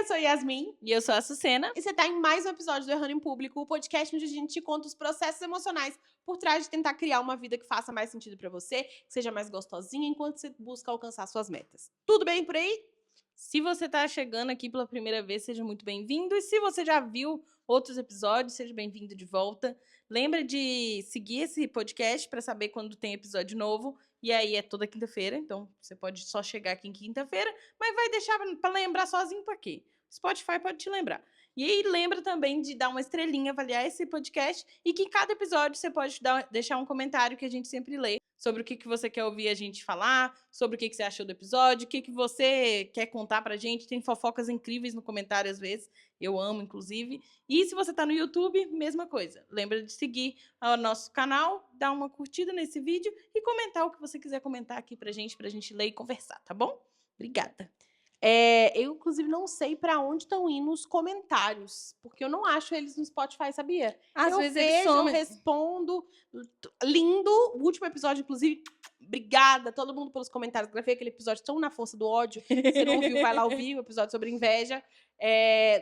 sou Yasmin. E eu sou a Sucena. E você tá em mais um episódio do Errando em Público, o podcast onde a gente te conta os processos emocionais por trás de tentar criar uma vida que faça mais sentido pra você, que seja mais gostosinha enquanto você busca alcançar suas metas. Tudo bem por aí? Se você tá chegando aqui pela primeira vez, seja muito bem-vindo. E se você já viu outros episódios, seja bem-vindo de volta. Lembra de seguir esse podcast para saber quando tem episódio novo. E aí é toda quinta-feira, então você pode só chegar aqui em quinta-feira, mas vai deixar para lembrar sozinho por quê? Spotify pode te lembrar. E aí lembra também de dar uma estrelinha, avaliar esse podcast e que em cada episódio você pode deixar um comentário que a gente sempre lê sobre o que você quer ouvir a gente falar, sobre o que você achou do episódio, o que você quer contar pra gente. Tem fofocas incríveis no comentário às vezes, eu amo inclusive. E se você tá no YouTube, mesma coisa. Lembra de seguir o nosso canal, dar uma curtida nesse vídeo e comentar o que você quiser comentar aqui pra gente ler e conversar, tá bom? Obrigada. Eu, inclusive, não sei pra onde estão indo os comentários, porque eu não acho eles no Spotify, sabia? Às eu vezes eles vejo, eu somem. respondo. Lindo! O último episódio, inclusive, obrigada a todo mundo pelos comentários. Gravei aquele episódio tão na força do ódio. Se não ouviu, vai lá ouvir o episódio sobre inveja.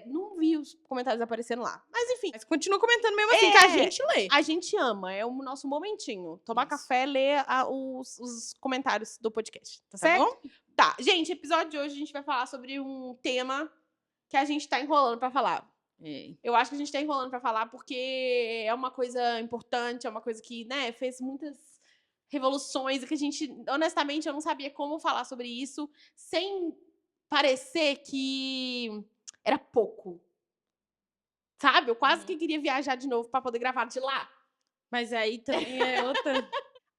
Não vi os comentários aparecendo lá. Mas, enfim. Mas continua comentando mesmo assim, que a gente lê. A gente ama, é o nosso momentinho. Tomar Isso. café, ler os comentários do podcast, tá Tá certo? bom? Tá, gente, episódio de hoje a gente vai falar sobre um tema que a gente tá enrolando pra falar. Eu acho que a gente tá enrolando pra falar porque é uma coisa importante, é uma coisa que, né, fez muitas revoluções e que a gente, honestamente, eu não sabia como falar sobre isso sem parecer que era pouco. Sabe? Eu quase que queria viajar de novo pra poder gravar de lá. Mas aí também é outra.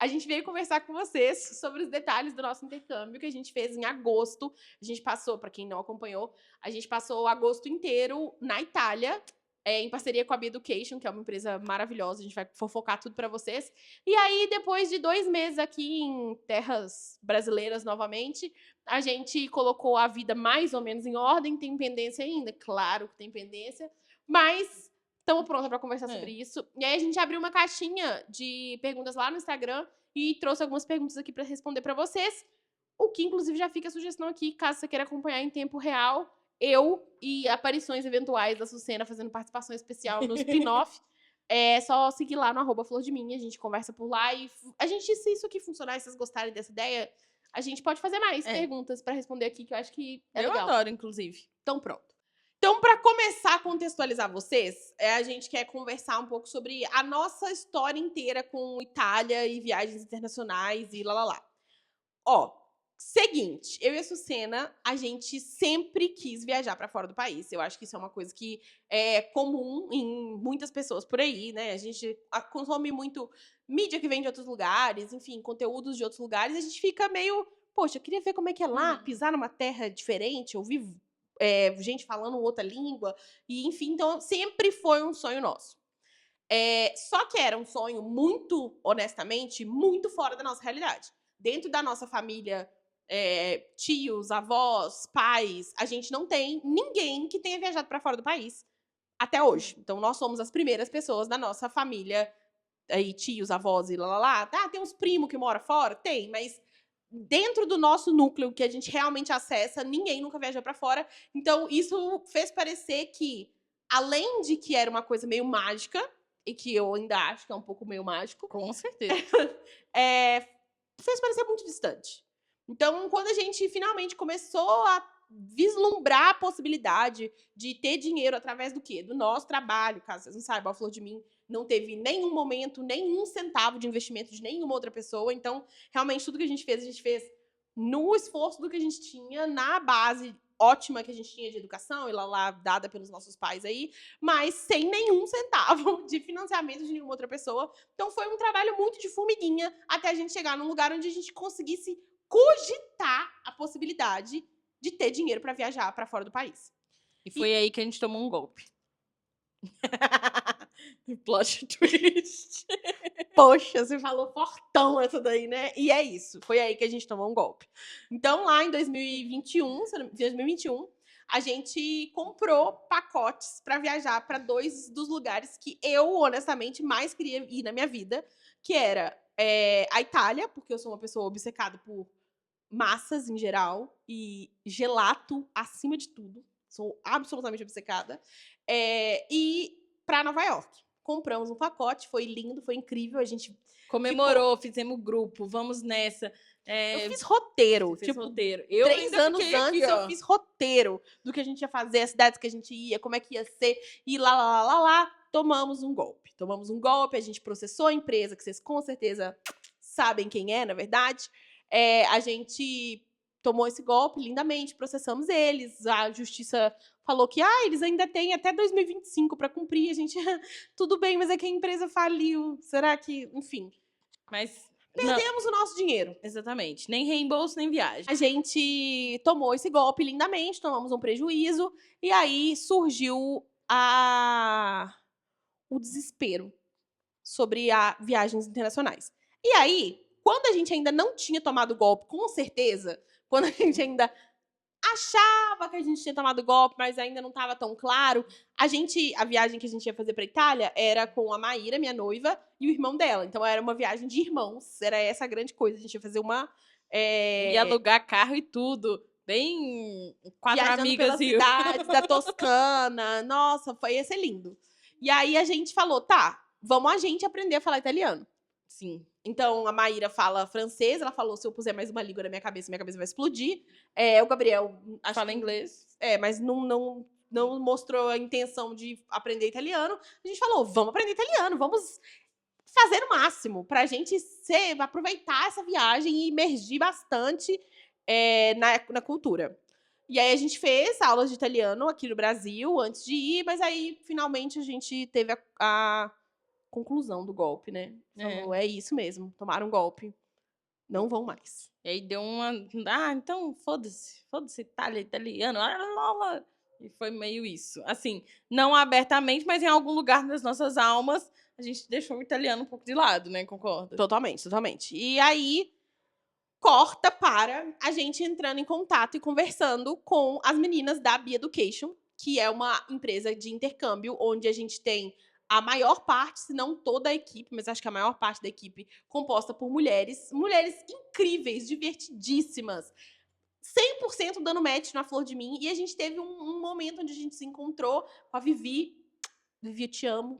A gente veio conversar com vocês sobre os detalhes do nosso intercâmbio que a gente fez em agosto. A gente passou, para quem não acompanhou, a gente passou o agosto inteiro na Itália, em parceria com a Be-Education, que é uma empresa maravilhosa. A gente vai fofocar tudo para vocês. E aí, depois de 2 meses aqui em terras brasileiras novamente, a gente colocou a vida mais ou menos em ordem. Tem pendência ainda? Claro que tem pendência. Mas estamos prontas para conversar sobre isso. E aí a gente abriu uma caixinha de perguntas lá no Instagram e trouxe algumas perguntas aqui para responder para vocês. O que, inclusive, já fica a sugestão aqui, caso você queira acompanhar em tempo real, eu e aparições eventuais da Sucena fazendo participação especial no spin-off. É só seguir lá no @flordeminha, a gente conversa por lá e a gente, se isso aqui funcionar e vocês gostarem dessa ideia, a gente pode fazer mais perguntas para responder aqui, que eu acho que é legal. Eu adoro, inclusive. Então, pronto. Então, para começar a contextualizar vocês, a gente quer conversar um pouco sobre a nossa história inteira com Itália e viagens internacionais e lá. Seguinte, eu e a Sucena, a gente sempre quis viajar para fora do país. Eu acho que isso é uma coisa que é comum em muitas pessoas por aí, né? A gente consome muito mídia que vem de outros lugares, enfim, conteúdos de outros lugares. A gente fica meio, poxa, eu queria ver como é que é lá, pisar numa terra diferente, ouvir gente falando outra língua, e enfim, então sempre foi um sonho nosso. Só que era um sonho muito, honestamente, muito fora da nossa realidade. Dentro da nossa família, tios, avós, pais, a gente não tem ninguém que tenha viajado para fora do país até hoje. Então nós somos as primeiras pessoas da nossa família, aí tios, avós e lá. Tem uns primos que moram fora? Tem, mas dentro do nosso núcleo que a gente realmente acessa, ninguém nunca viajou para fora. Então, isso fez parecer que, além de que era uma coisa meio mágica, e que eu ainda acho que é um pouco meio mágico, Com certeza. fez parecer muito distante. Então, quando a gente finalmente começou a vislumbrar a possibilidade de ter dinheiro através do quê? Do nosso trabalho, caso vocês não saibam, a Flor de Mim não teve nenhum momento, nenhum centavo de investimento de nenhuma outra pessoa. Então, realmente, tudo que a gente fez no esforço do que a gente tinha, na base ótima que a gente tinha de educação, e lá dada pelos nossos pais aí, mas sem nenhum centavo de financiamento de nenhuma outra pessoa. Então, foi um trabalho muito de formiguinha até a gente chegar num lugar onde a gente conseguisse cogitar a possibilidade de ter dinheiro para viajar para fora do país. E foi aí que a gente tomou um golpe. Plot twist. Poxa, você falou fortão essa daí, né? E é isso, foi aí que a gente tomou um golpe. Então, lá em 2021, a gente comprou pacotes para viajar para 2 dos lugares que eu, honestamente, mais queria ir na minha vida, que era a Itália, porque eu sou uma pessoa obcecada por massas em geral e gelato acima de tudo. Sou absolutamente obcecada. E pra Nova York. Compramos um pacote, foi lindo, foi incrível. A gente Comemorou, fizemos grupo, vamos nessa. Eu fiz roteiro. Você fez Tipo, roteiro. Eu 3 ainda anos fiquei aqui, antes eu ó. fiz roteiro do que a gente ia fazer, as cidades que a gente ia, como é que ia ser. E lá. Tomamos um golpe. A gente processou a empresa, que vocês com certeza sabem quem é, na verdade. A gente tomou esse golpe lindamente, processamos eles. A justiça falou que eles ainda têm até 2025 para cumprir. A gente, tudo bem, mas é que a empresa faliu. Será que, enfim, Mas. perdemos o nosso dinheiro. Exatamente. Nem reembolso, nem viagem. A gente tomou esse golpe lindamente, tomamos um prejuízo, e aí surgiu o desespero sobre viagens internacionais. E aí, quando a gente ainda não tinha tomado o golpe, com certeza, quando a gente ainda achava que a gente tinha tomado golpe, mas ainda não estava tão claro, a viagem que a gente ia fazer para Itália era com a Maíra, minha noiva, e o irmão dela. Então era uma viagem de irmãos, era essa a grande coisa. A gente ia fazer uma Ia alugar carro e tudo. Bem 4 viajando amigas pelas e cidades da Toscana. Nossa, ia ser lindo. E aí a gente falou, tá, vamos a gente aprender a falar italiano. Sim. Então, a Maíra fala francês, ela falou, se eu puser mais uma língua na minha cabeça vai explodir. O Gabriel... Fala inglês. Mas não mostrou a intenção de aprender italiano. A gente falou, vamos aprender italiano, vamos fazer o máximo pra gente aproveitar essa viagem e imergir bastante na cultura. E aí a gente fez aulas de italiano aqui no Brasil antes de ir, mas aí finalmente a gente teve a conclusão do golpe, né? Falou, é isso mesmo, tomaram um golpe. Não vão mais. E aí deu uma. Então foda-se. Foda-se, Itália, italiano. E foi meio isso. Assim, não abertamente, mas em algum lugar das nossas almas, a gente deixou o italiano um pouco de lado, né? Concorda? Totalmente. E aí, corta para a gente entrando em contato e conversando com as meninas da Be Education, que é uma empresa de intercâmbio, onde a gente tem a maior parte, se não toda a equipe, mas acho que a maior parte da equipe, composta por mulheres incríveis, divertidíssimas, 100% dando match na Flor de Mim. E a gente teve um momento onde a gente se encontrou com a Vivi. Vivi, eu te amo.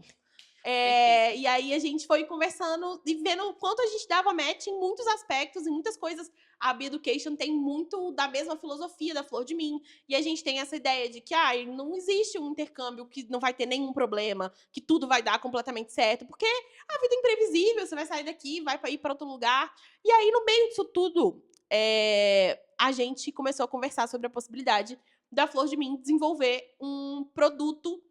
E aí a gente foi conversando e vendo o quanto a gente dava match em muitos aspectos, em muitas coisas. A Be Education tem muito da mesma filosofia da Flor de Mim. E a gente tem essa ideia de que não existe um intercâmbio que não vai ter nenhum problema, que tudo vai dar completamente certo, porque a vida é imprevisível, você vai sair daqui, vai ir para outro lugar. E aí, no meio disso tudo, a gente começou a conversar sobre a possibilidade da Flor de Mim desenvolver um produto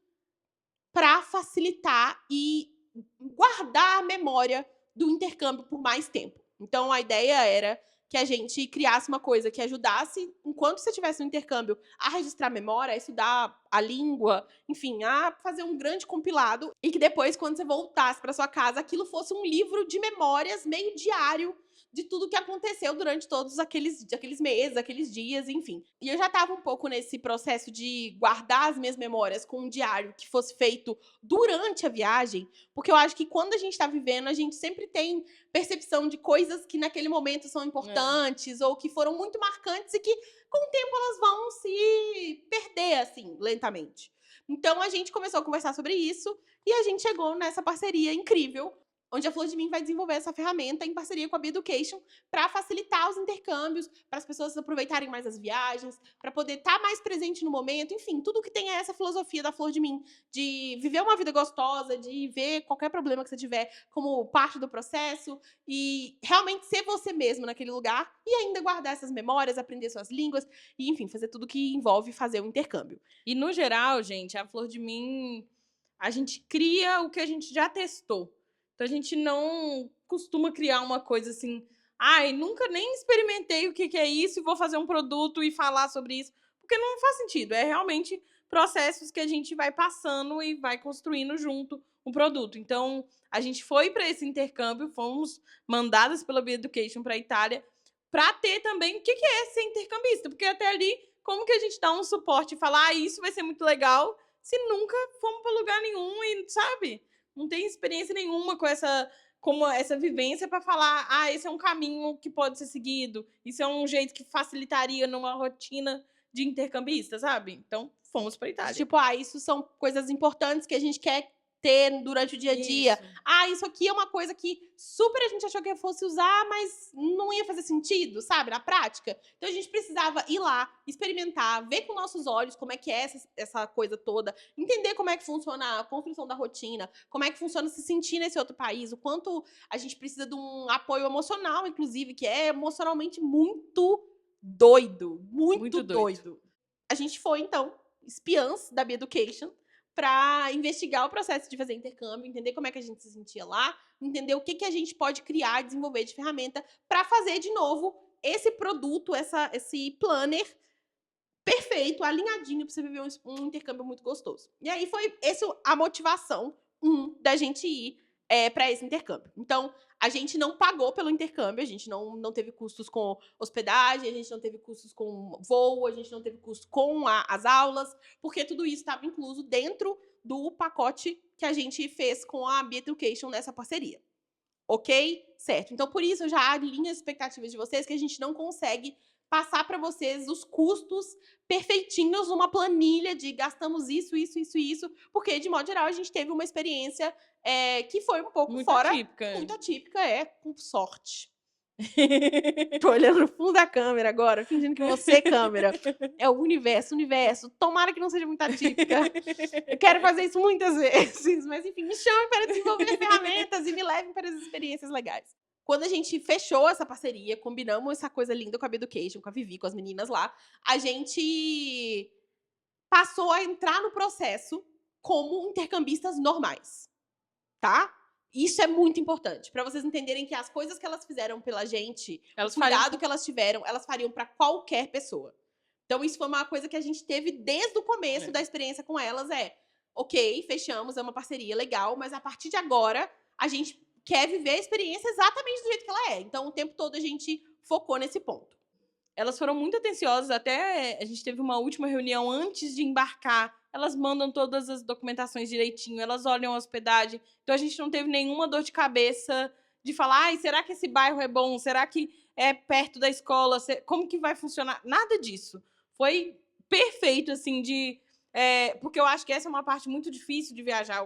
para facilitar e guardar a memória do intercâmbio por mais tempo. Então, a ideia era que a gente criasse uma coisa que ajudasse, enquanto você estivesse no intercâmbio, a registrar a memória, a estudar a língua, enfim, a fazer um grande compilado, e que depois, quando você voltasse para sua casa, aquilo fosse um livro de memórias meio diário de tudo que aconteceu durante todos aqueles meses, aqueles dias, enfim. E eu já estava um pouco nesse processo de guardar as minhas memórias com um diário que fosse feito durante a viagem, porque eu acho que quando a gente está vivendo, a gente sempre tem percepção de coisas que naquele momento são importantes ou que foram muito marcantes e que com o tempo elas vão se perder, assim, lentamente. Então a gente começou a conversar sobre isso e a gente chegou nessa parceria incrível, onde a Flor de Mim vai desenvolver essa ferramenta em parceria com a Be Education para facilitar os intercâmbios, para as pessoas aproveitarem mais as viagens, para poder estar mais presente no momento, enfim, tudo que tem essa filosofia da Flor de Mim, de viver uma vida gostosa, de ver qualquer problema que você tiver como parte do processo e realmente ser você mesmo naquele lugar e ainda guardar essas memórias, aprender suas línguas e, enfim, fazer tudo que envolve fazer o intercâmbio. E, no geral, gente, a Flor de Mim, a gente cria o que a gente já testou. Então, a gente não costuma criar uma coisa assim, nunca nem experimentei o que é isso e vou fazer um produto e falar sobre isso. Porque não faz sentido. É realmente processos que a gente vai passando e vai construindo junto o produto. Então, a gente foi para esse intercâmbio, fomos mandadas pela Be Education para a Itália para ter também o que é ser intercambista. Porque até ali, como que a gente dá um suporte e fala, isso vai ser muito legal, se nunca fomos para lugar nenhum e, sabe... Não tem experiência nenhuma com essa vivência para falar, esse é um caminho que pode ser seguido, isso é um jeito que facilitaria numa rotina de intercambista, sabe? Então, fomos pra Itália. Tipo, isso são coisas importantes que a gente quer ter durante o dia a dia. Isso. Isso aqui é uma coisa que super a gente achou que fosse usar, mas não ia fazer sentido, sabe? Na prática. Então a gente precisava ir lá, experimentar, ver com nossos olhos como é que é essa coisa toda, entender como é que funciona a construção da rotina, como é que funciona se sentir nesse outro país, o quanto a gente precisa de um apoio emocional, inclusive, que é emocionalmente muito doido. Muito doido. A gente foi, então, espiãs da Be-Education, para investigar o processo de fazer intercâmbio, entender como é que a gente se sentia lá, entender o que a gente pode criar, desenvolver de ferramenta para fazer de novo esse produto, esse planner perfeito, alinhadinho para você viver um intercâmbio muito gostoso. E aí foi essa a motivação da gente ir para esse intercâmbio. Então, a gente não pagou pelo intercâmbio, a gente não teve custos com hospedagem, a gente não teve custos com voo, a gente não teve custo com as aulas, porque tudo isso estava incluso dentro do pacote que a gente fez com a Be-Education nessa parceria. Ok? Certo. Então, por isso, eu já alinho as expectativas de vocês que a gente não consegue passar para vocês os custos perfeitinhos numa planilha de gastamos isso, porque, de modo geral, a gente teve uma experiência que foi um pouco muito fora. atípica. Muito atípica, com sorte. Tô olhando no fundo da câmera agora, fingindo que você, câmera, é o universo. Tomara que não seja muito atípica. Eu quero fazer isso muitas vezes, mas enfim, me chamem para desenvolver ferramentas e me levem para as experiências legais. Quando a gente fechou essa parceria, combinamos essa coisa linda com a Be-Education, com a Vivi, com as meninas lá, a gente passou a entrar no processo como intercambistas normais, tá? Isso é muito importante, para vocês entenderem que as coisas que elas fizeram pela gente, o cuidado que elas tiveram, elas fariam para qualquer pessoa. Então, isso foi uma coisa que a gente teve desde o começo da experiência com elas, ok, fechamos, é uma parceria legal, mas a partir de agora, a gente quer viver a experiência exatamente do jeito que ela é. Então, o tempo todo a gente focou nesse ponto. Elas foram muito atenciosas, até a gente teve uma última reunião antes de embarcar. Elas mandam todas as documentações direitinho, elas olham a hospedagem. Então, a gente não teve nenhuma dor de cabeça de falar, será que esse bairro é bom? Será que é perto da escola? Como que vai funcionar? Nada disso. Foi perfeito, assim, porque eu acho que essa é uma parte muito difícil de viajar,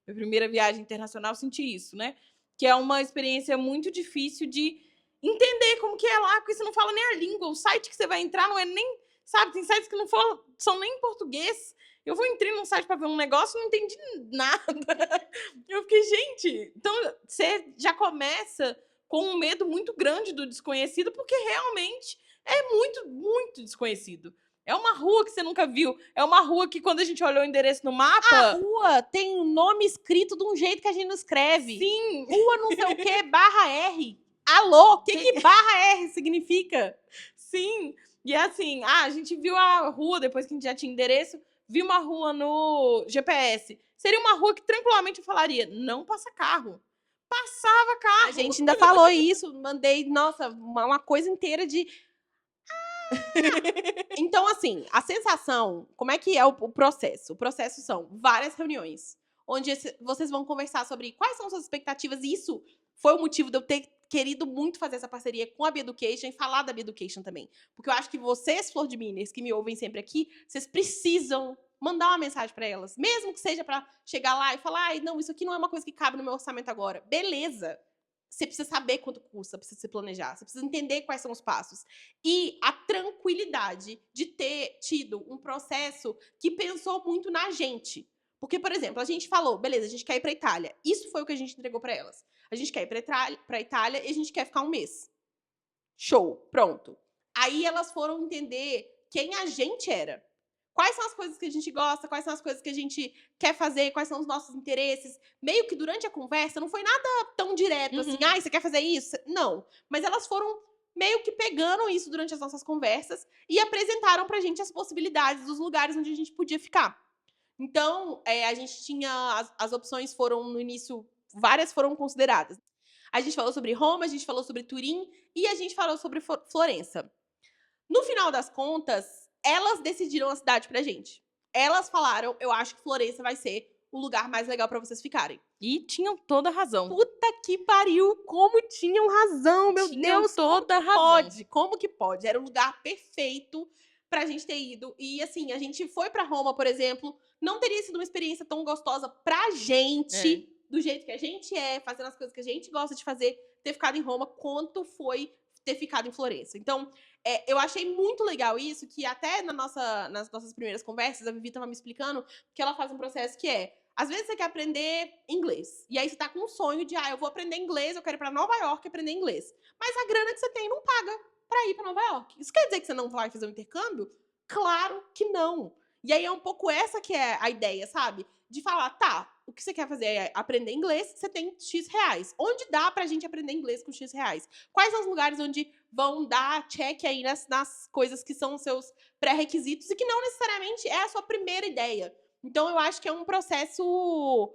minha primeira viagem internacional, senti isso, né? Que é uma experiência muito difícil de entender como que é lá, porque você não fala nem a língua. O site que você vai entrar não é nem... Sabe, tem sites que não são nem em português. Eu entrei num site para ver um negócio e não entendi nada. Eu fiquei, gente... Então, você já começa com um medo muito grande do desconhecido, porque realmente é muito, muito desconhecido. É uma rua que você nunca viu. É uma rua que, quando a gente olhou o endereço no mapa... A rua tem um nome escrito de um jeito que a gente não escreve. Sim. Rua não sei o quê, /R. Alô, o que /R significa? Sim. E assim, a gente viu a rua, depois que a gente já tinha endereço, viu uma rua no GPS. Seria uma rua que tranquilamente eu falaria, não passa carro. Passava carro. A gente ainda falou isso, mandei, nossa, uma coisa inteira de... Então, assim, a sensação, como é que é o processo? O processo são várias reuniões, onde vocês vão conversar sobre quais são suas expectativas, e isso foi o motivo de eu ter querido muito fazer essa parceria com a Be-Education e falar da Be-Education também. Porque eu acho que vocês, Flor de Minas, que me ouvem sempre aqui, vocês precisam mandar uma mensagem para elas, mesmo que seja para chegar lá e falar, não, isso aqui não é uma coisa que cabe no meu orçamento agora. Beleza. Você precisa saber quanto custa, precisa se planejar, você precisa entender quais são os passos. E a tranquilidade de ter tido um processo que pensou muito na gente. Porque, por exemplo, a gente falou, beleza, a gente quer ir para Itália. Isso foi o que a gente entregou para elas. A gente quer ir para Itália e a gente quer ficar um mês. Show, pronto. Aí elas foram entender quem a gente era. Quais são as coisas que a gente gosta, quais são as coisas que a gente quer fazer, quais são os nossos interesses. Meio que durante a conversa não foi nada tão direto assim, você quer fazer isso? Não. Mas elas foram meio que pegando isso durante as nossas conversas e apresentaram pra gente as possibilidades dos lugares onde a gente podia ficar. Então, a gente tinha... As opções foram, no início, várias foram consideradas. A gente falou sobre Roma, a gente falou sobre Turim e a gente falou sobre Florença. No final das contas, elas decidiram a cidade pra gente. Elas falaram, eu acho que Florença vai ser o lugar mais legal pra vocês ficarem. E tinham toda a razão. Puta que pariu, como tinham razão, meu Deus. Toda a razão. Como que pode? Era o lugar perfeito pra gente ter ido. E, assim, a gente foi pra Roma, por exemplo, não teria sido uma experiência tão gostosa pra gente, do jeito que a gente é, fazendo as coisas que a gente gosta de fazer, ter ficado em Roma, quanto foi ter ficado em Florença. Então, eu achei muito legal isso, que até nas nossas primeiras conversas, a Vivi tava me explicando que ela faz um processo que às vezes você quer aprender inglês, e aí você tá com um sonho de, eu vou aprender inglês, eu quero ir pra Nova York aprender inglês. Mas a grana que você tem não paga pra ir pra Nova York. Isso quer dizer que você não vai fazer um intercâmbio? Claro que não. E aí é um pouco essa que é a ideia, sabe? De falar, tá, o que você quer fazer é aprender inglês, você tem X reais. Onde dá pra gente aprender inglês com X reais? Quais são os lugares onde vão dar check aí nas coisas que são os seus pré-requisitos e que não necessariamente é a sua primeira ideia? Então, eu acho que é um processo,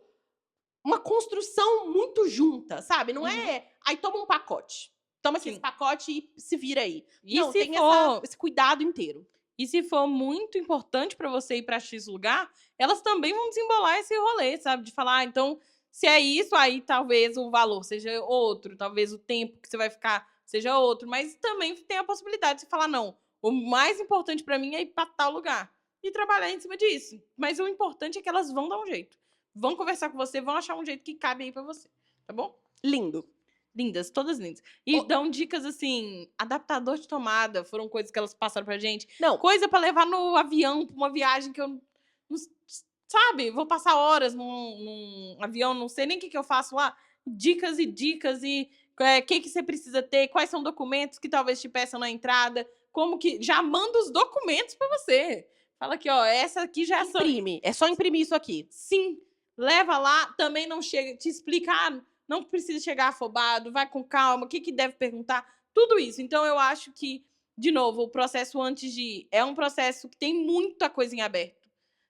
uma construção muito junta, sabe? Não aí toma um pacote. Toma aqui esse pacote e se vira aí. E não, se tem for... esse cuidado inteiro. E se for muito importante pra você ir pra X lugar, elas também vão desembolar esse rolê, sabe? De falar, então, se é isso, aí talvez o valor seja outro, talvez o tempo que você vai ficar seja outro. Mas também tem a possibilidade de você falar, não, o mais importante pra mim é ir pra tal lugar. E trabalhar em cima disso. Mas o importante é que elas vão dar um jeito. Vão conversar com você, vão achar um jeito que cabe aí pra você. Tá bom? Lindo. Lindas, todas lindas. E dão dicas assim, adaptador de tomada, foram coisas que elas passaram pra gente. Não. Coisa pra levar no avião, pra uma viagem que eu não sabe, vou passar horas num avião, não sei nem o que eu faço lá. Dicas e o que você precisa ter, quais são documentos que talvez te peçam na entrada, como que já manda os documentos pra você. Fala aqui, ó, essa aqui já é Imprime. É só imprimir isso aqui. Sim. Leva lá, também não chega, te explicar, não precisa chegar afobado, vai com calma, o que deve perguntar, tudo isso. Então, eu acho que, de novo, o processo antes de ir é um processo que tem muita coisa em aberto.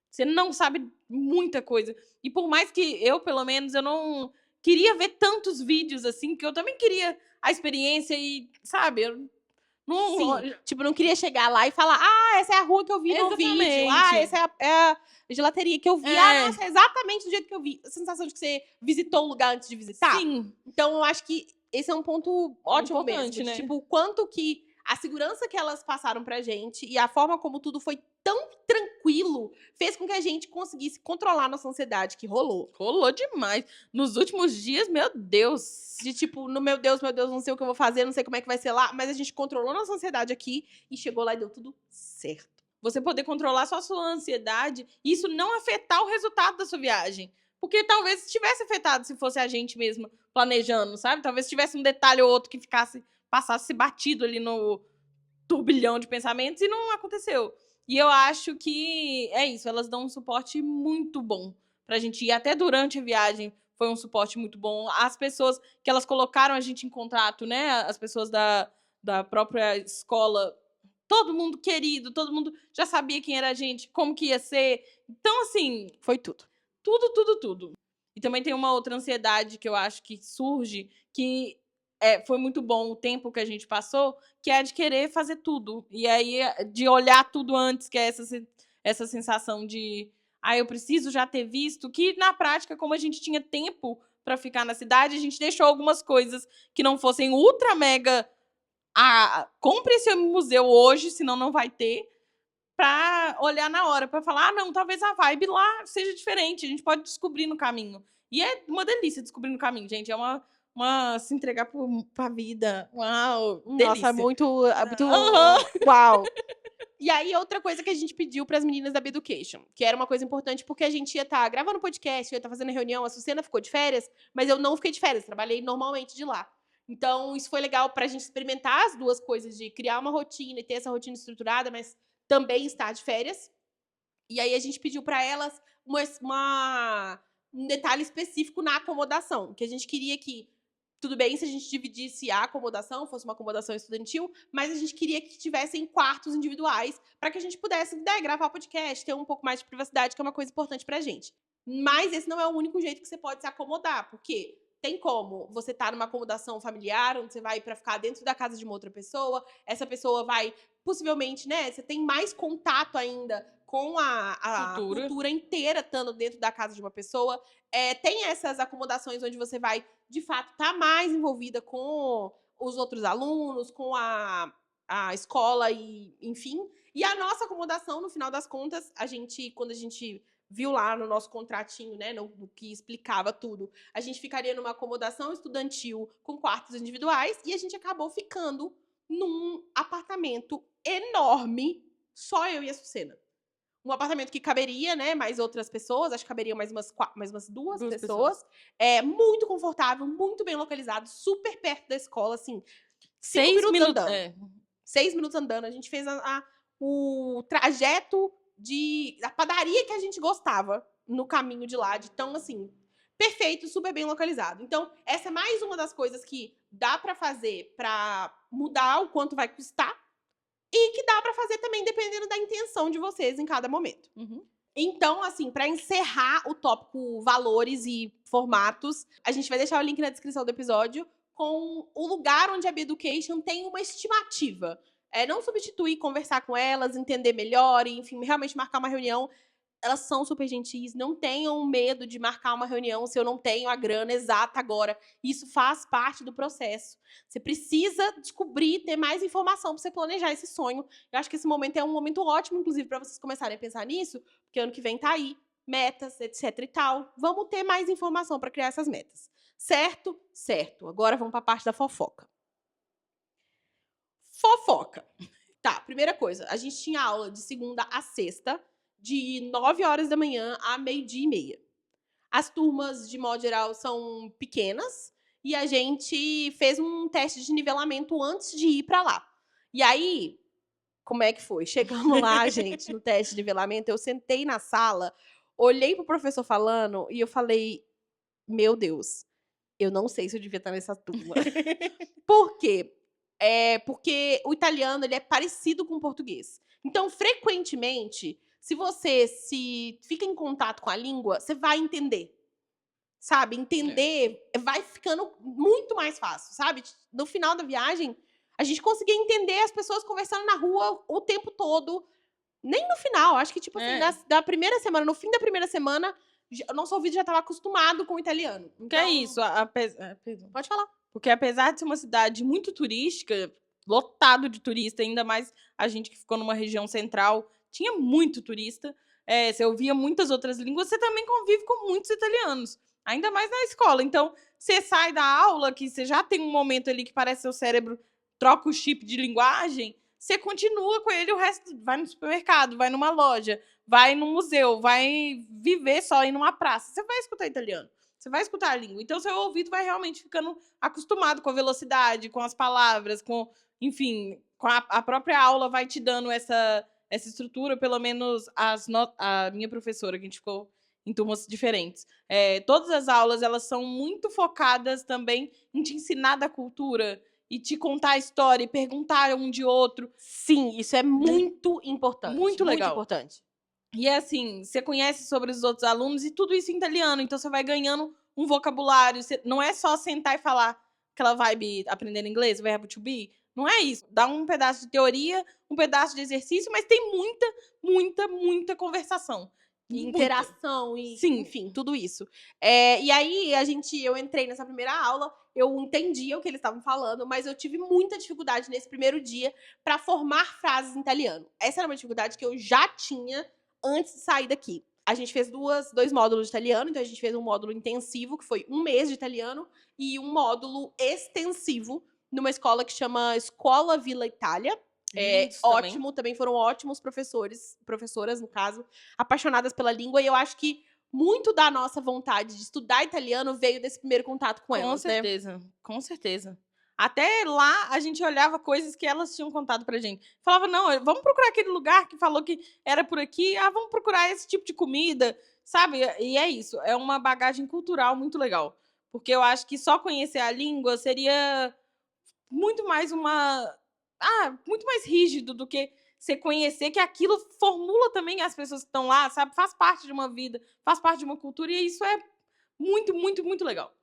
Você não sabe muita coisa. E por mais que eu, pelo menos, eu não queria ver tantos vídeos assim, que eu também queria a experiência e, sabe, eu não... Sim. Tipo, não queria chegar lá e falar, essa é a rua que eu vi no vídeo. Essa é a gelateria que eu vi. Nossa, é exatamente do jeito que eu vi. A sensação de que você visitou o lugar antes de visitar. Sim. Então, eu acho que esse é um ponto ótimo importante, mesmo. né? Tipo, o quanto que a segurança que elas passaram pra gente e a forma como tudo foi tão tranquilo fez com que a gente conseguisse controlar a nossa ansiedade, que rolou. Rolou demais. Nos últimos dias, meu Deus. De tipo, meu Deus, não sei o que eu vou fazer, não sei como é que vai ser lá. Mas a gente controlou nossa ansiedade aqui e chegou lá e deu tudo certo. Você poder controlar só a sua ansiedade e isso não afetar o resultado da sua viagem. Porque talvez tivesse afetado se fosse a gente mesma planejando, sabe? Talvez tivesse um detalhe ou outro que passasse batido ali no turbilhão de pensamentos e não aconteceu. E eu acho que é isso, elas dão um suporte muito bom pra gente ir. Até durante a viagem foi um suporte muito bom. As pessoas que elas colocaram a gente em contato, né? As pessoas da própria escola, todo mundo querido, todo mundo já sabia quem era a gente, como que ia ser. Então, assim, foi tudo. Tudo. E também tem uma outra ansiedade que eu acho que surge, que foi muito bom o tempo que a gente passou, que é a de querer fazer tudo. E aí, de olhar tudo antes, que é essa sensação de eu preciso já ter visto, que na prática, como a gente tinha tempo para ficar na cidade, a gente deixou algumas coisas que não fossem ultra mega compre esse museu hoje, senão não vai ter, pra olhar na hora, pra falar, não, talvez a vibe lá seja diferente, a gente pode descobrir no caminho. E é uma delícia descobrir no caminho, gente, é uma se entregar pra vida. Uau, delícia. Nossa, muito uau. E aí, outra coisa que a gente pediu pras meninas da Beducation, que era uma coisa importante, porque a gente ia estar gravando podcast, ia estar fazendo reunião, a Sucena ficou de férias, mas eu não fiquei de férias, trabalhei normalmente de lá. Então, isso foi legal pra gente experimentar as duas coisas, de criar uma rotina e ter essa rotina estruturada, mas também estar de férias. E aí, a gente pediu pra elas um detalhe específico na acomodação, que a gente queria que, tudo bem se a gente dividisse a acomodação, fosse uma acomodação estudantil, mas a gente queria que tivessem quartos individuais para que a gente pudesse gravar podcast, ter um pouco mais de privacidade, que é uma coisa importante pra gente. Mas esse não é o único jeito que você pode se acomodar, porque tem como você estar numa acomodação familiar, onde você vai para ficar dentro da casa de uma outra pessoa, essa pessoa vai, possivelmente, né, você tem mais contato ainda com a cultura inteira estando dentro da casa de uma pessoa. Tem essas acomodações onde você vai, de fato, estar mais envolvida com os outros alunos, com a escola e, enfim. E a nossa acomodação, no final das contas, quando a gente viu lá no nosso contratinho, né, no que explicava tudo, a gente ficaria numa acomodação estudantil com quartos individuais e a gente acabou ficando num apartamento enorme, só eu e a Sucena. Um apartamento que caberia, né, mais outras pessoas, acho que caberiam mais umas duas pessoas. Muito confortável, muito bem localizado, super perto da escola, assim, 5 minutos andando. 6 minutos andando. A gente fez o trajeto da padaria que a gente gostava no caminho de lá, de tão, assim, perfeito, super bem localizado. Então, essa é mais uma das coisas que dá pra fazer pra mudar o quanto vai custar e que dá pra fazer também dependendo da intenção de vocês em cada momento. Uhum. Então, assim, pra encerrar o tópico valores e formatos, a gente vai deixar o link na descrição do episódio com o lugar onde a Be-Education tem uma estimativa. Não substituir, conversar com elas, entender melhor, e, enfim, realmente marcar uma reunião. Elas são super gentis, não tenham medo de marcar uma reunião se eu não tenho a grana exata agora. Isso faz parte do processo. Você precisa descobrir, ter mais informação para você planejar esse sonho. Eu acho que esse momento é um momento ótimo, inclusive, para vocês começarem a pensar nisso, porque ano que vem tá aí, metas, etc e tal. Vamos ter mais informação para criar essas metas. Certo? Certo. Agora vamos para a parte da fofoca. Fofoca. Tá, primeira coisa, a gente tinha aula de segunda a sexta, de 9 horas da manhã a meio-dia e meia. As turmas, de modo geral, são pequenas e a gente fez um teste de nivelamento antes de ir pra lá. E aí, como é que foi? Chegamos lá, gente, no teste de nivelamento, eu sentei na sala, olhei pro professor falando e eu falei, meu Deus, eu não sei se eu devia estar nessa turma. Por quê? Porque o italiano, ele é parecido com o português. Então, frequentemente, se você fica em contato com a língua, você vai entender. Sabe? Entender vai ficando muito mais fácil, sabe? No final da viagem, a gente conseguia entender as pessoas conversando na rua o tempo todo. Nem no final, acho que, tipo assim, da primeira semana, no fim da primeira semana, o nosso ouvido já estava acostumado com o italiano. Que é isso, perdão. Pode falar. Porque apesar de ser uma cidade muito turística, lotado de turista, ainda mais a gente que ficou numa região central, tinha muito turista. Você ouvia muitas outras línguas, você também convive com muitos italianos, ainda mais na escola. Então, você sai da aula, que você já tem um momento ali que parece que seu cérebro troca o chip de linguagem, você continua com ele o resto, vai no supermercado, vai numa loja, vai no museu, vai viver só em uma praça. Você vai escutar italiano. Você vai escutar a língua. Então, seu ouvido vai realmente ficando acostumado com a velocidade, com as palavras, enfim, com a própria aula vai te dando essa estrutura, pelo menos a minha professora, que a gente ficou em turmas diferentes. Todas as aulas, elas são muito focadas também em te ensinar da cultura e te contar a história e perguntar um de outro. Sim, isso é muito importante. Muito legal. Muito importante. E é assim, você conhece sobre os outros alunos e tudo isso em italiano, então você vai ganhando um vocabulário. Não é só sentar e falar aquela vibe aprendendo inglês, verbo to be. Não é isso. Dá um pedaço de teoria, um pedaço de exercício, mas tem muita conversação. E interação, e Sim. Enfim, tudo isso. E aí, eu entrei nessa primeira aula, eu entendia o que eles estavam falando, mas eu tive muita dificuldade nesse primeiro dia para formar frases em italiano. Essa era uma dificuldade que eu já tinha antes de sair daqui. A gente fez dois módulos de italiano, então a gente fez um módulo intensivo, que foi 1 mês de italiano, e um módulo extensivo numa escola que chama Escola Villa Itália. Ótimo, também foram ótimos professoras, no caso, apaixonadas pela língua, e eu acho que muito da nossa vontade de estudar italiano veio desse primeiro contato com elas, né? Com certeza. Até lá, a gente olhava coisas que elas tinham contado pra gente. Falava, não, vamos procurar aquele lugar que falou que era por aqui. Vamos procurar esse tipo de comida, sabe? E é isso. É uma bagagem cultural muito legal. Porque eu acho que só conhecer a língua seria muito mais muito mais rígido do que você conhecer que aquilo formula também as pessoas que estão lá, sabe? Faz parte de uma vida, faz parte de uma cultura. E isso é muito legal.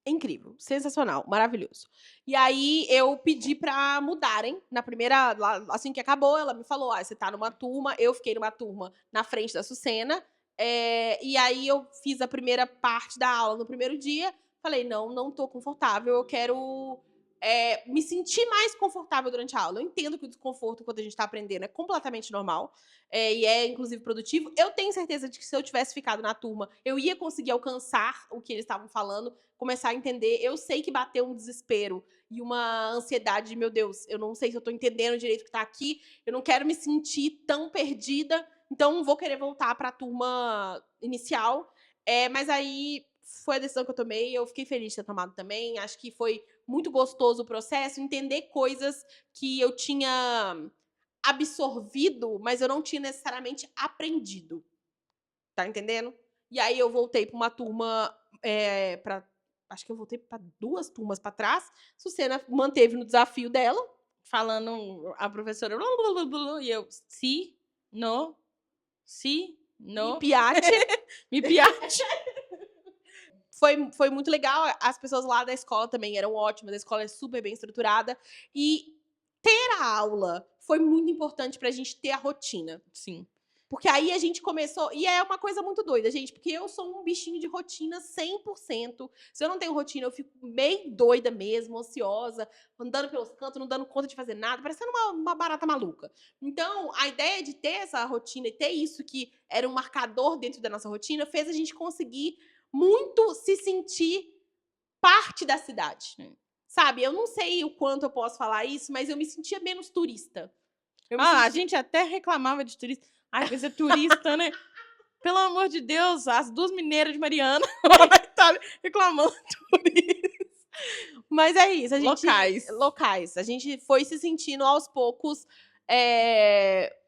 Incrível, sensacional, maravilhoso. E aí eu pedi pra mudarem na primeira, assim que acabou, ela me falou, você tá numa turma, eu fiquei numa turma na frente da Sucena, e aí eu fiz a primeira parte da aula no primeiro dia, falei, não tô confortável, eu quero me sentir mais confortável durante a aula. Eu entendo que o desconforto, quando a gente tá aprendendo, é completamente normal. E é, inclusive, produtivo. Eu tenho certeza de que se eu tivesse ficado na turma, eu ia conseguir alcançar o que eles estavam falando, começar a entender. Eu sei que bateu um desespero e uma ansiedade de, meu Deus, eu não sei se eu tô entendendo direito o que tá aqui, eu não quero me sentir tão perdida, então vou querer voltar pra turma inicial. Mas aí foi a decisão que eu tomei, eu fiquei feliz de ter tomado também. Acho que foi muito gostoso o processo, entender coisas que eu tinha absorvido, mas eu não tinha necessariamente aprendido. Tá entendendo? E aí eu voltei para uma turma, acho que eu voltei para 2 turmas para trás. Sucena manteve no desafio dela. Falando a professora e eu, si, no, Me no, piate. me piate. Foi muito legal. As pessoas lá da escola também eram ótimas. A escola é super bem estruturada. E ter a aula foi muito importante pra gente ter a rotina. Sim. Porque aí a gente começou. E é uma coisa muito doida, gente, porque eu sou um bichinho de rotina 100%. Se eu não tenho rotina, eu fico meio doida mesmo, ansiosa, andando pelos cantos, não dando conta de fazer nada, parecendo uma barata maluca. Então, a ideia de ter essa rotina e ter isso que era um marcador dentro da nossa rotina fez a gente conseguir muito se sentir parte da cidade. Sabe? Eu não sei o quanto eu posso falar isso, mas eu me sentia menos turista. A gente até reclamava de turista. Ai, vai ser turista, né? Pelo amor de Deus, as 2 mineiras de Mariana lá na Itália reclamando de turista. Mas é isso, a gente... Locais. Locais. A gente foi se sentindo aos poucos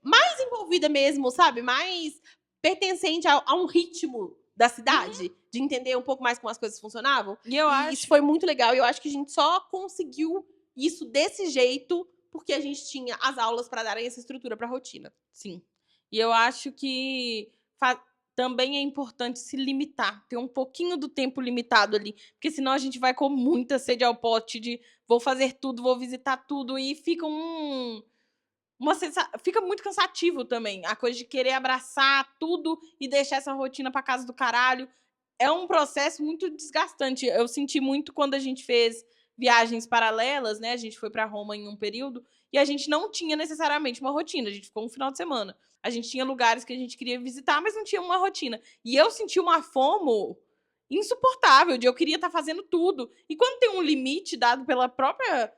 mais envolvida mesmo, sabe? Mais pertencente a um ritmo da cidade, de entender um pouco mais como as coisas funcionavam. E eu acho... isso foi muito legal. E eu acho que a gente só conseguiu isso desse jeito porque a gente tinha as aulas para darem essa estrutura para a rotina. Sim. E eu acho que também é importante se limitar, ter um pouquinho do tempo limitado ali, porque senão a gente vai com muita sede ao pote de vou fazer tudo, vou visitar tudo, e fica fica muito cansativo também, a coisa de querer abraçar tudo e deixar essa rotina pra casa do caralho. É um processo muito desgastante. Eu senti muito quando a gente fez viagens paralelas, né? A gente foi pra Roma em um período e a gente não tinha necessariamente uma rotina, a gente ficou um final de semana. A gente tinha lugares que a gente queria visitar, mas não tinha uma rotina. E eu senti uma FOMO insuportável, de eu queria estar fazendo tudo. E quando tem um limite dado pela própria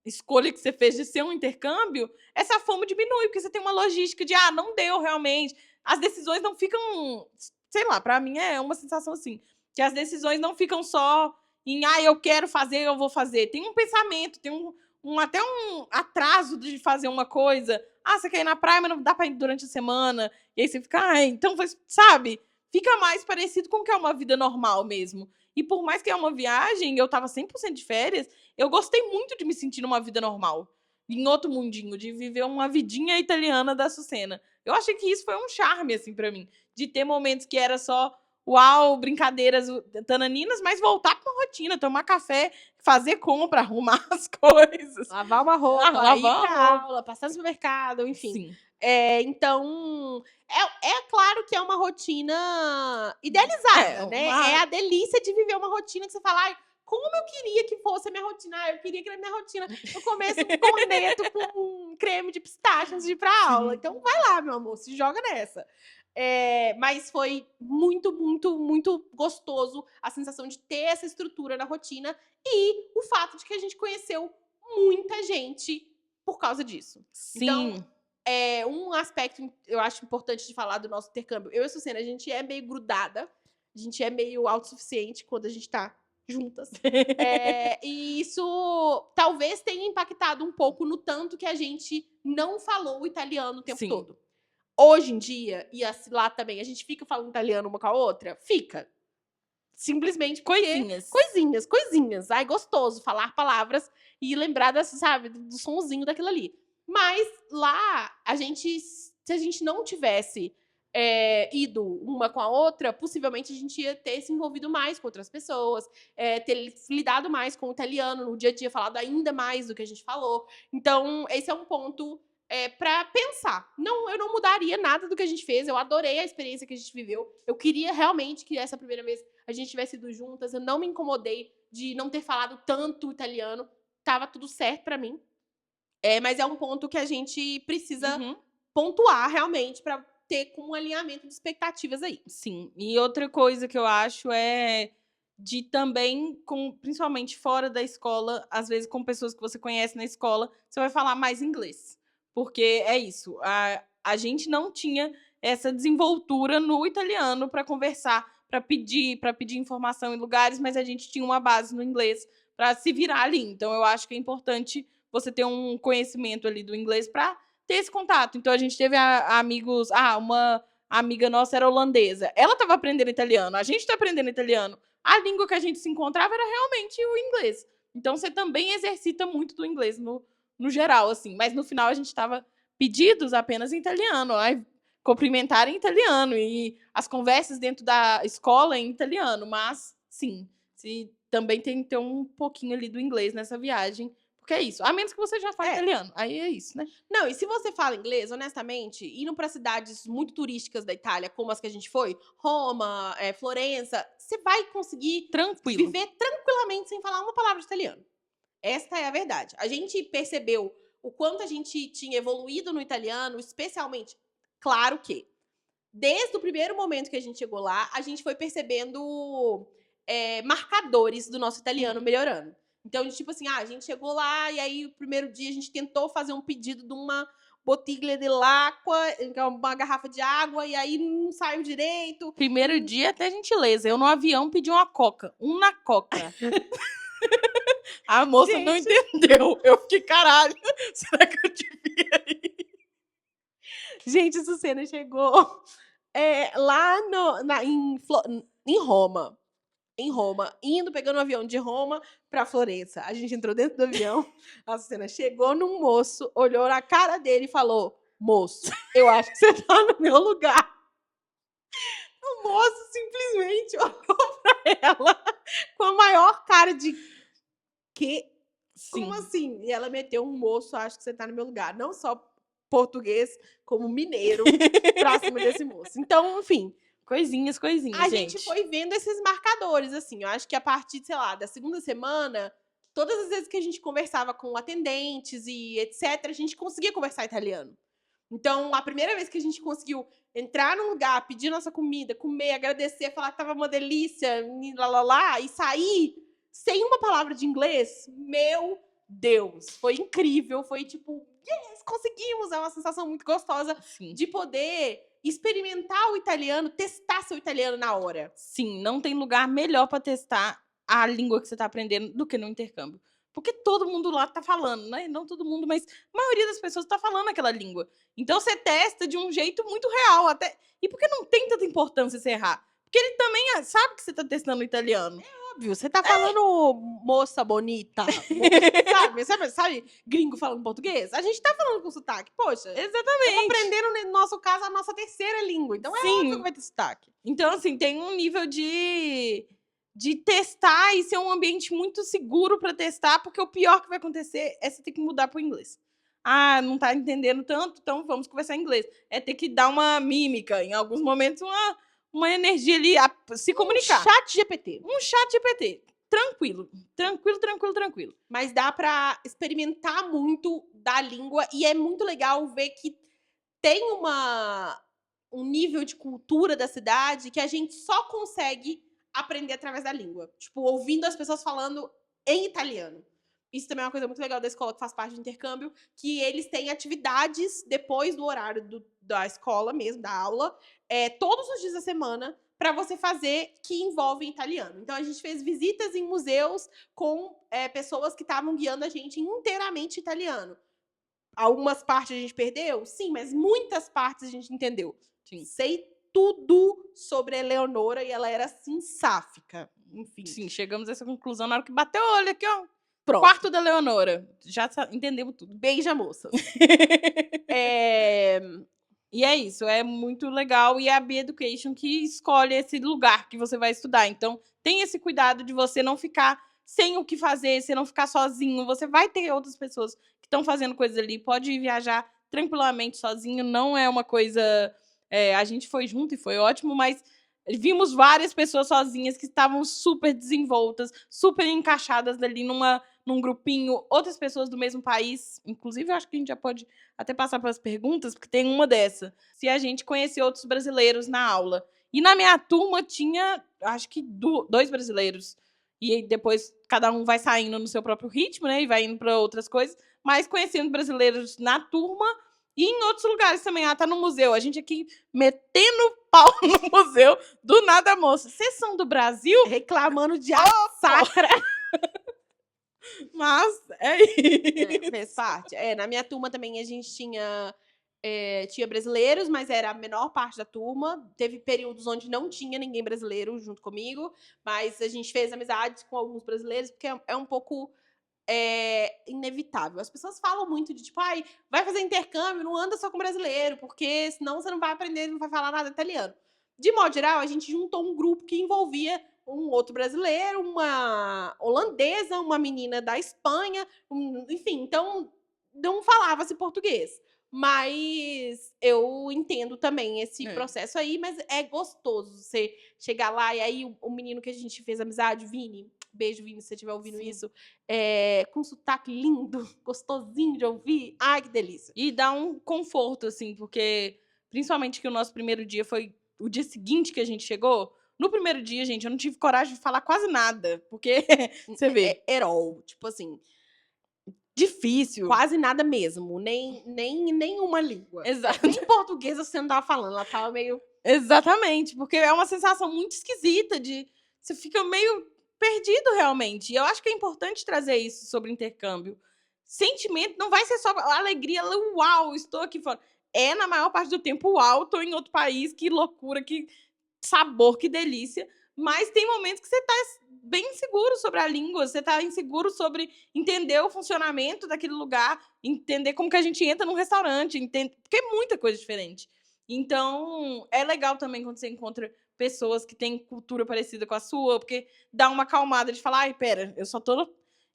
escolha que você fez de ser um intercâmbio, essa FOMO diminui, porque você tem uma logística de, não deu realmente. As decisões não ficam, sei lá, pra mim é uma sensação assim, que as decisões não ficam só em, eu quero fazer, eu vou fazer. Tem um pensamento, tem até um atraso de fazer uma coisa. Você quer ir na praia, mas não dá pra ir durante a semana. E aí você fica, então, sabe? Fica mais parecido com o que é uma vida normal mesmo. E por mais que é uma viagem, eu tava 100% de férias, eu gostei muito de me sentir numa vida normal. Em outro mundinho, de viver uma vidinha italiana da Sucena. Eu achei que isso foi um charme, assim, pra mim. De ter momentos que era só, uau, brincadeiras tananinas, mas voltar pra uma rotina, tomar café, fazer compra, arrumar as coisas. Lavar uma roupa, lavar ir pra uma aula, passar no supermercado, enfim. Sim. Então, é claro que é uma rotina idealizada, né? É a delícia de viver uma rotina que você fala, como eu queria que fosse a minha rotina. Eu queria que na minha rotina eu comesse um corneto com creme de pistache antes de ir pra aula. Então, vai lá, meu amor, se joga nessa. Mas foi muito, muito, muito gostoso a sensação de ter essa estrutura na rotina e o fato de que a gente conheceu muita gente por causa disso. Sim. Então, um aspecto eu acho importante de falar do nosso intercâmbio. Eu e a Sucena, a gente é meio grudada, a gente é meio autossuficiente quando a gente tá juntas. E isso talvez tenha impactado um pouco no tanto que a gente não falou o italiano o tempo todo. Hoje em dia, e lá também, a gente fica falando italiano uma com a outra? Fica. Simplesmente porque... Coisinhas. Ai, gostoso falar palavras e lembrar sabe, do sonzinho daquilo ali. Mas lá, se a gente não tivesse ido uma com a outra, possivelmente a gente ia ter se envolvido mais com outras pessoas, ter lidado mais com o italiano no dia a dia, falado ainda mais do que a gente falou. Então, esse é um ponto para pensar. Não, eu não mudaria nada do que a gente fez. Eu adorei a experiência que a gente viveu. Eu queria realmente que essa primeira vez a gente tivesse ido juntas. Eu não me incomodei de não ter falado tanto italiano. tava tudo certo pra mim. Mas é um ponto que a gente precisa Uhum. pontuar realmente pra ter como um alinhamento de expectativas aí. Sim. E outra coisa que eu acho é de também, principalmente fora da escola, às vezes com pessoas que você conhece na escola, você vai falar mais inglês. Porque é isso, a gente não tinha essa desenvoltura no italiano para conversar, para pedir informação em lugares, mas a gente tinha uma base no inglês para se virar ali. Então eu acho que é importante você ter um conhecimento ali do inglês para ter esse contato. Então a gente teve amigos, uma amiga nossa era holandesa. Ela estava aprendendo italiano, a gente está aprendendo italiano. A língua que a gente se encontrava era realmente o inglês. Então você também exercita muito do inglês no geral, assim. Mas no final a gente estava pedidos apenas em italiano, cumprimentar em italiano e as conversas dentro da escola em italiano. Mas, sim, também tem que ter um pouquinho ali do inglês nessa viagem. Porque é isso. A menos que você já fale italiano. Aí é isso, né? Não, e se você fala inglês, honestamente, indo para cidades muito turísticas da Itália, como as que a gente foi, Roma, Florença, você vai conseguir viver tranquilamente sem falar uma palavra de italiano. Esta é a verdade. A gente percebeu o quanto a gente tinha evoluído no italiano, especialmente, claro que, desde o primeiro momento que a gente chegou lá, a gente foi percebendo marcadores do nosso italiano melhorando. Então, tipo assim, a gente chegou lá e aí o primeiro dia a gente tentou fazer um pedido de uma bottiglia de l'acqua, que é uma garrafa de água, e aí não saiu direito. Primeiro dia até gentileza. Eu no avião pedi uma coca. Uma coca. A moça não entendeu. Eu fiquei, caralho, será que eu devia ir? Gente, Sucena chegou lá em Roma. Em Roma, pegando um avião de Roma pra Florença. A gente entrou dentro do avião, a Sucena chegou num moço, olhou na cara dele e falou: moço, eu acho que você tá no meu lugar. O moço simplesmente olhou pra ela com a maior cara de quê? Sim. Como assim? E ela meteu um moço, acho que você tá no meu lugar. Não só português, como mineiro, pra cima desse moço. Então, enfim. Coisinhas, A gente. gente foi vendo esses marcadores, assim. Eu acho que a partir, sei lá, da segunda semana, todas as vezes que a gente conversava com atendentes e etc., a gente conseguia conversar italiano. Então, a primeira vez que a gente conseguiu entrar num lugar, pedir nossa comida, comer, agradecer, falar que tava uma delícia, e sair sem uma palavra de inglês, meu Deus, foi incrível, foi tipo, yes, conseguimos, é uma sensação muito gostosa de poder experimentar o italiano, testar seu italiano na hora. Sim, não tem lugar melhor para testar a língua que você tá aprendendo do que no intercâmbio. Porque todo mundo lá tá falando, né? Não todo mundo, mas a maioria das pessoas tá falando aquela língua. Então você testa de um jeito muito real, até. E porque não tem tanta importância você errar? Porque ele também sabe que você tá testando o italiano. Óbvio, você tá falando moça bonita, sabe, gringo falando português? A gente tá falando com sotaque, poxa. Exatamente. Estamos aprendendo, no nosso caso, a nossa terceira língua. Então é óbvio que vai ter sotaque. Então, assim, tem um nível de testar e ser um ambiente muito seguro para testar, porque o pior que vai acontecer é você ter que mudar para o inglês. Não tá entendendo tanto, então vamos conversar em inglês. É ter que dar uma mímica, em alguns momentos, uma energia ali, se comunicar. Um chat GPT. Um chat GPT. Tranquilo. Mas dá pra experimentar muito da língua e é muito legal ver que tem um nível de cultura da cidade que a gente só consegue aprender através da língua. Tipo, ouvindo as pessoas falando em italiano. Isso também é uma coisa muito legal da escola que faz parte do intercâmbio, que eles têm atividades depois do horário da escola mesmo, da aula, todos os dias da semana, para você fazer que envolvem italiano. Então, a gente fez visitas em museus com pessoas que estavam guiando a gente inteiramente italiano. Algumas partes a gente perdeu? Sim, mas muitas partes a gente entendeu. Sim. Sei tudo sobre a Eleonora e ela era assim, sáfica. Enfim. Sim, chegamos a essa conclusão na hora que bateu o olho aqui, ó. Pronto. Quarto da Leonora. Já entendemos tudo. Beija, moça. E é isso, é muito legal. E é a B-Education que escolhe esse lugar que você vai estudar. Então, tem esse cuidado de você não ficar sem o que fazer, você não ficar sozinho. Você vai ter outras pessoas que estão fazendo coisas ali. Pode viajar tranquilamente sozinho. Não é uma coisa... a gente foi junto e foi ótimo, mas Vimos várias pessoas sozinhas que estavam super desenvoltas, super encaixadas ali num grupinho, outras pessoas do mesmo país. Inclusive, eu acho que a gente já pode até passar para as perguntas, porque tem uma dessa. Se a gente conhecia outros brasileiros na aula. E na minha turma tinha, acho que 2 brasileiros. E aí depois cada um vai saindo no seu próprio ritmo, né? E vai indo para outras coisas. Mas conhecendo brasileiros na turma e em outros lugares também. Ah, tá no museu. A gente aqui metendo pau no museu. Do nada, moça. Vocês são do Brasil? Reclamando de sacra. Mas é isso. Fez parte. Na minha turma também a gente tinha brasileiros, mas era a menor parte da turma. Teve períodos onde não tinha ninguém brasileiro junto comigo, mas a gente fez amizades com alguns brasileiros, porque é um pouco inevitável. As pessoas falam muito de tipo, ai, vai fazer intercâmbio, não anda só com brasileiro, porque senão você não vai aprender, não vai falar nada italiano. De modo geral, a gente juntou um grupo que envolvia um outro brasileiro, uma holandesa, uma menina da Espanha, enfim, então não falava-se português. Mas eu entendo também esse processo aí, mas é gostoso você chegar lá e aí o menino que a gente fez amizade, Vini, beijo, Vini, se você estiver ouvindo isso, com sotaque lindo, gostosinho de ouvir, ai, que delícia. E dá um conforto, assim, porque principalmente que o nosso primeiro dia foi o dia seguinte que a gente chegou. No primeiro dia, gente, eu não tive coragem de falar quase nada, porque você vê. Herol, tipo assim, Difícil. quase nada mesmo, nem uma língua. Exato. Nem português você não tava falando, ela tava meio... Exatamente, porque é uma sensação muito esquisita de... Você fica meio perdido, realmente. E eu acho que é importante trazer isso sobre intercâmbio. Sentimento não vai ser só alegria, uau, estou aqui fora. É, na maior parte do tempo, uau, estou em outro país, que loucura, que sabor, que delícia. Mas tem momentos que você está bem inseguro sobre a língua, você está inseguro sobre entender o funcionamento daquele lugar, entender como que a gente entra num restaurante, porque é muita coisa diferente. Então, é legal também quando você encontra pessoas que têm cultura parecida com a sua, porque dá uma acalmada de falar, ai, pera, eu só tô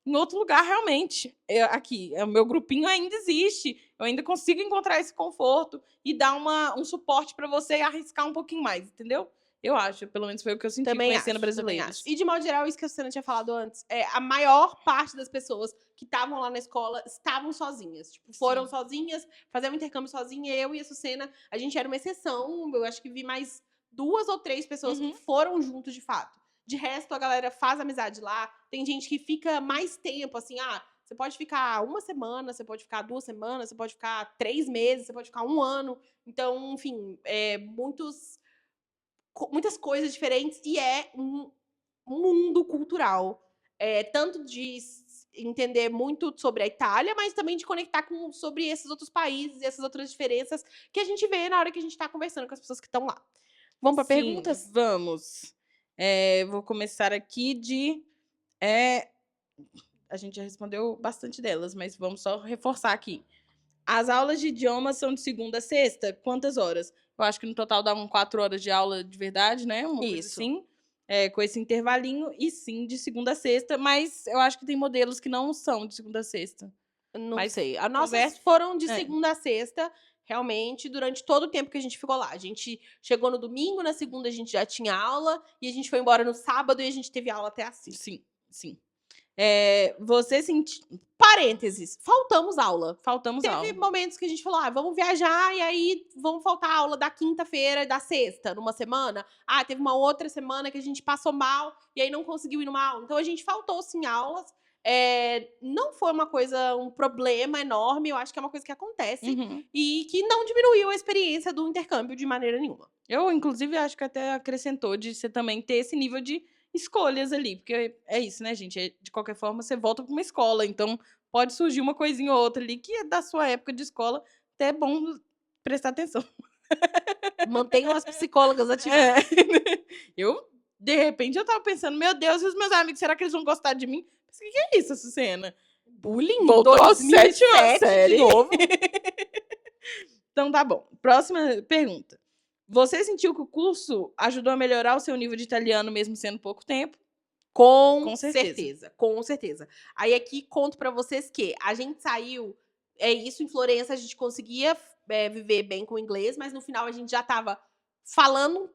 em outro lugar realmente. Aqui, o meu grupinho ainda existe, eu ainda consigo encontrar esse conforto e dar um suporte para você arriscar um pouquinho mais, entendeu? Eu acho, pelo menos foi o que eu senti Também conhecendo acho. brasileiros. E de modo geral, isso que a Susana tinha falado antes, a maior parte das pessoas que estavam lá na escola estavam sozinhas. Tipo, foram sozinhas, fazer um intercâmbio sozinha. Eu e a Susana, a gente era uma exceção. Eu acho que vi mais 2 ou 3 pessoas que foram juntos de fato. De resto, a galera faz amizade lá. Tem gente que fica mais tempo, assim, você pode ficar 1 semana, você pode ficar 2 semanas, você pode ficar 3 meses, você pode ficar 1 ano. Então, enfim, muitas coisas diferentes e é um mundo cultural. Tanto de entender muito sobre a Itália, mas também de conectar sobre esses outros países e essas outras diferenças que a gente vê na hora que a gente está conversando com as pessoas que estão lá. Vamos para perguntas? Vamos. Vou começar aqui de... a gente já respondeu bastante delas, mas vamos só reforçar aqui. As aulas de idiomas são de segunda a sexta? Quantas horas? Eu acho que no total dá 4 horas de aula de verdade, né? Uma coisa assim. Com esse intervalinho. E sim, de segunda a sexta. Mas eu acho que tem modelos que não são de segunda a sexta. Não sei. As nossas foram de segunda a sexta, realmente, durante todo o tempo que a gente ficou lá. A gente chegou no domingo, na segunda a gente já tinha aula. E a gente foi embora no sábado e a gente teve aula até às 5. Sim. Você sentiu... Parênteses, faltamos aula. Teve Teve momentos que a gente falou, vamos viajar e aí vamos faltar aula da quinta-feira e da sexta, numa semana. Teve uma outra semana que a gente passou mal e aí não conseguiu ir numa aula. Então a gente faltou, sim, aulas. Não foi um problema enorme, eu acho que é uma coisa que acontece e que não diminuiu a experiência do intercâmbio de maneira nenhuma. Eu, inclusive, acho que até acrescentou de você também ter esse nível de escolhas ali, porque é isso, né, gente? De qualquer forma, você volta para uma escola, então pode surgir uma coisinha ou outra ali que é da sua época de escola, até é bom prestar atenção. Mantenham as psicólogas ativadas. De repente, eu tava pensando, meu Deus, e os meus amigos, será que eles vão gostar de mim? Mas o que é isso, Sucena? Bullying? Voltou ao 7ª série. De novo. Então tá bom. Próxima pergunta. Você sentiu que o curso ajudou a melhorar o seu nível de italiano, mesmo sendo pouco tempo? Com certeza. Aí aqui conto pra vocês que a gente saiu, em Florença a gente conseguia viver bem com o inglês, mas no final a gente já tava falando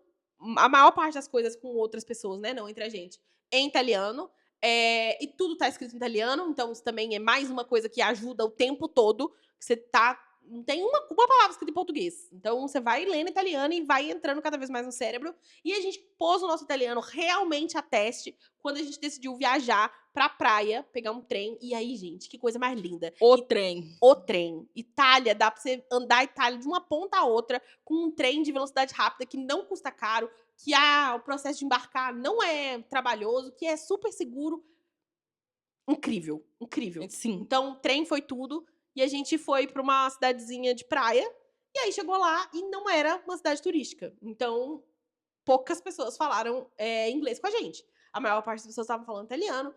a maior parte das coisas com outras pessoas, né? Não entre a gente. Em italiano. E tudo tá escrito em italiano. Então, isso também é mais uma coisa que ajuda o tempo todo. Que você tá... Não tem uma palavra escrita em português. Então, você vai lendo italiano e vai entrando cada vez mais no cérebro. E a gente pôs o nosso italiano realmente a teste quando a gente decidiu viajar pra praia, pegar um trem. E aí, gente, que coisa mais linda. O trem. O trem. Itália, dá pra você andar a Itália de uma ponta a outra com um trem de velocidade rápida que não custa caro, que o processo de embarcar não é trabalhoso, que é super seguro. Incrível, incrível. Sim. Então, o trem foi tudo. E a gente foi pra uma cidadezinha de praia. E aí chegou lá e não era uma cidade turística. Então, poucas pessoas falaram inglês com a gente. A maior parte das pessoas estavam falando italiano.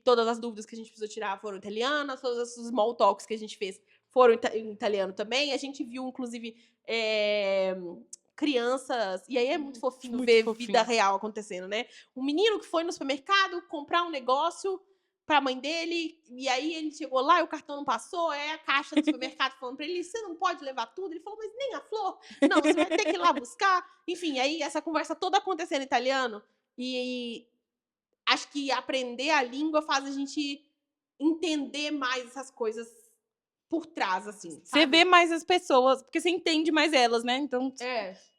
Todas as dúvidas que a gente precisou tirar foram italianas. Todos os small talks que a gente fez foram em italiano também. A gente viu, inclusive, crianças... E aí é muito fofinho Muito ver fofinho. vida real acontecendo, né? Um menino que foi no supermercado comprar um negócio pra mãe dele, e aí ele chegou lá e o cartão não passou, aí a caixa do supermercado falando pra ele, você não pode levar tudo? Ele falou, mas nem a flor? Não, você vai ter que ir lá buscar. Enfim, aí essa conversa toda acontecendo em italiano, e acho que aprender a língua faz a gente entender mais essas coisas por trás, assim, Você sabe? vê mais as pessoas, porque você entende mais elas, né? Então,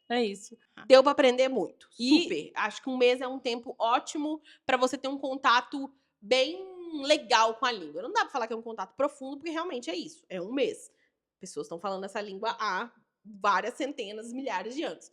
é isso. Deu pra aprender muito, E- super. Acho que um mês é um tempo ótimo pra você ter um contato bem legal com a língua. Não dá pra falar que é um contato profundo, porque realmente é isso. É um mês. Pessoas estão falando essa língua há várias centenas, milhares de anos.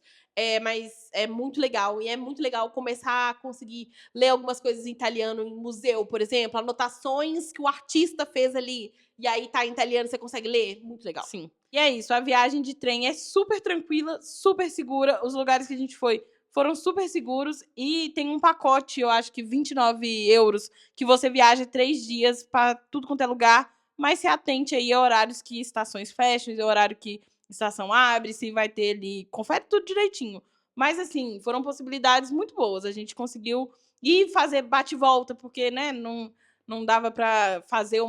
Mas é muito legal. E é muito legal começar a conseguir ler algumas coisas em italiano em museu, por exemplo. Anotações que o artista fez ali. E aí tá em italiano, você consegue ler. Muito legal. Sim. E é isso, a viagem de trem é super tranquila, super segura. Os lugares que a gente foi foram super seguros. E tem um pacote, eu acho que 29 euros, que você viaja 3 dias para tudo quanto é lugar. Mas se atente aí a horários que estações fecham, a horário que estação abre, se vai ter ali. Confere tudo direitinho. Mas, assim, foram possibilidades muito boas. A gente conseguiu ir fazer bate-volta, porque, né, não dava para fazer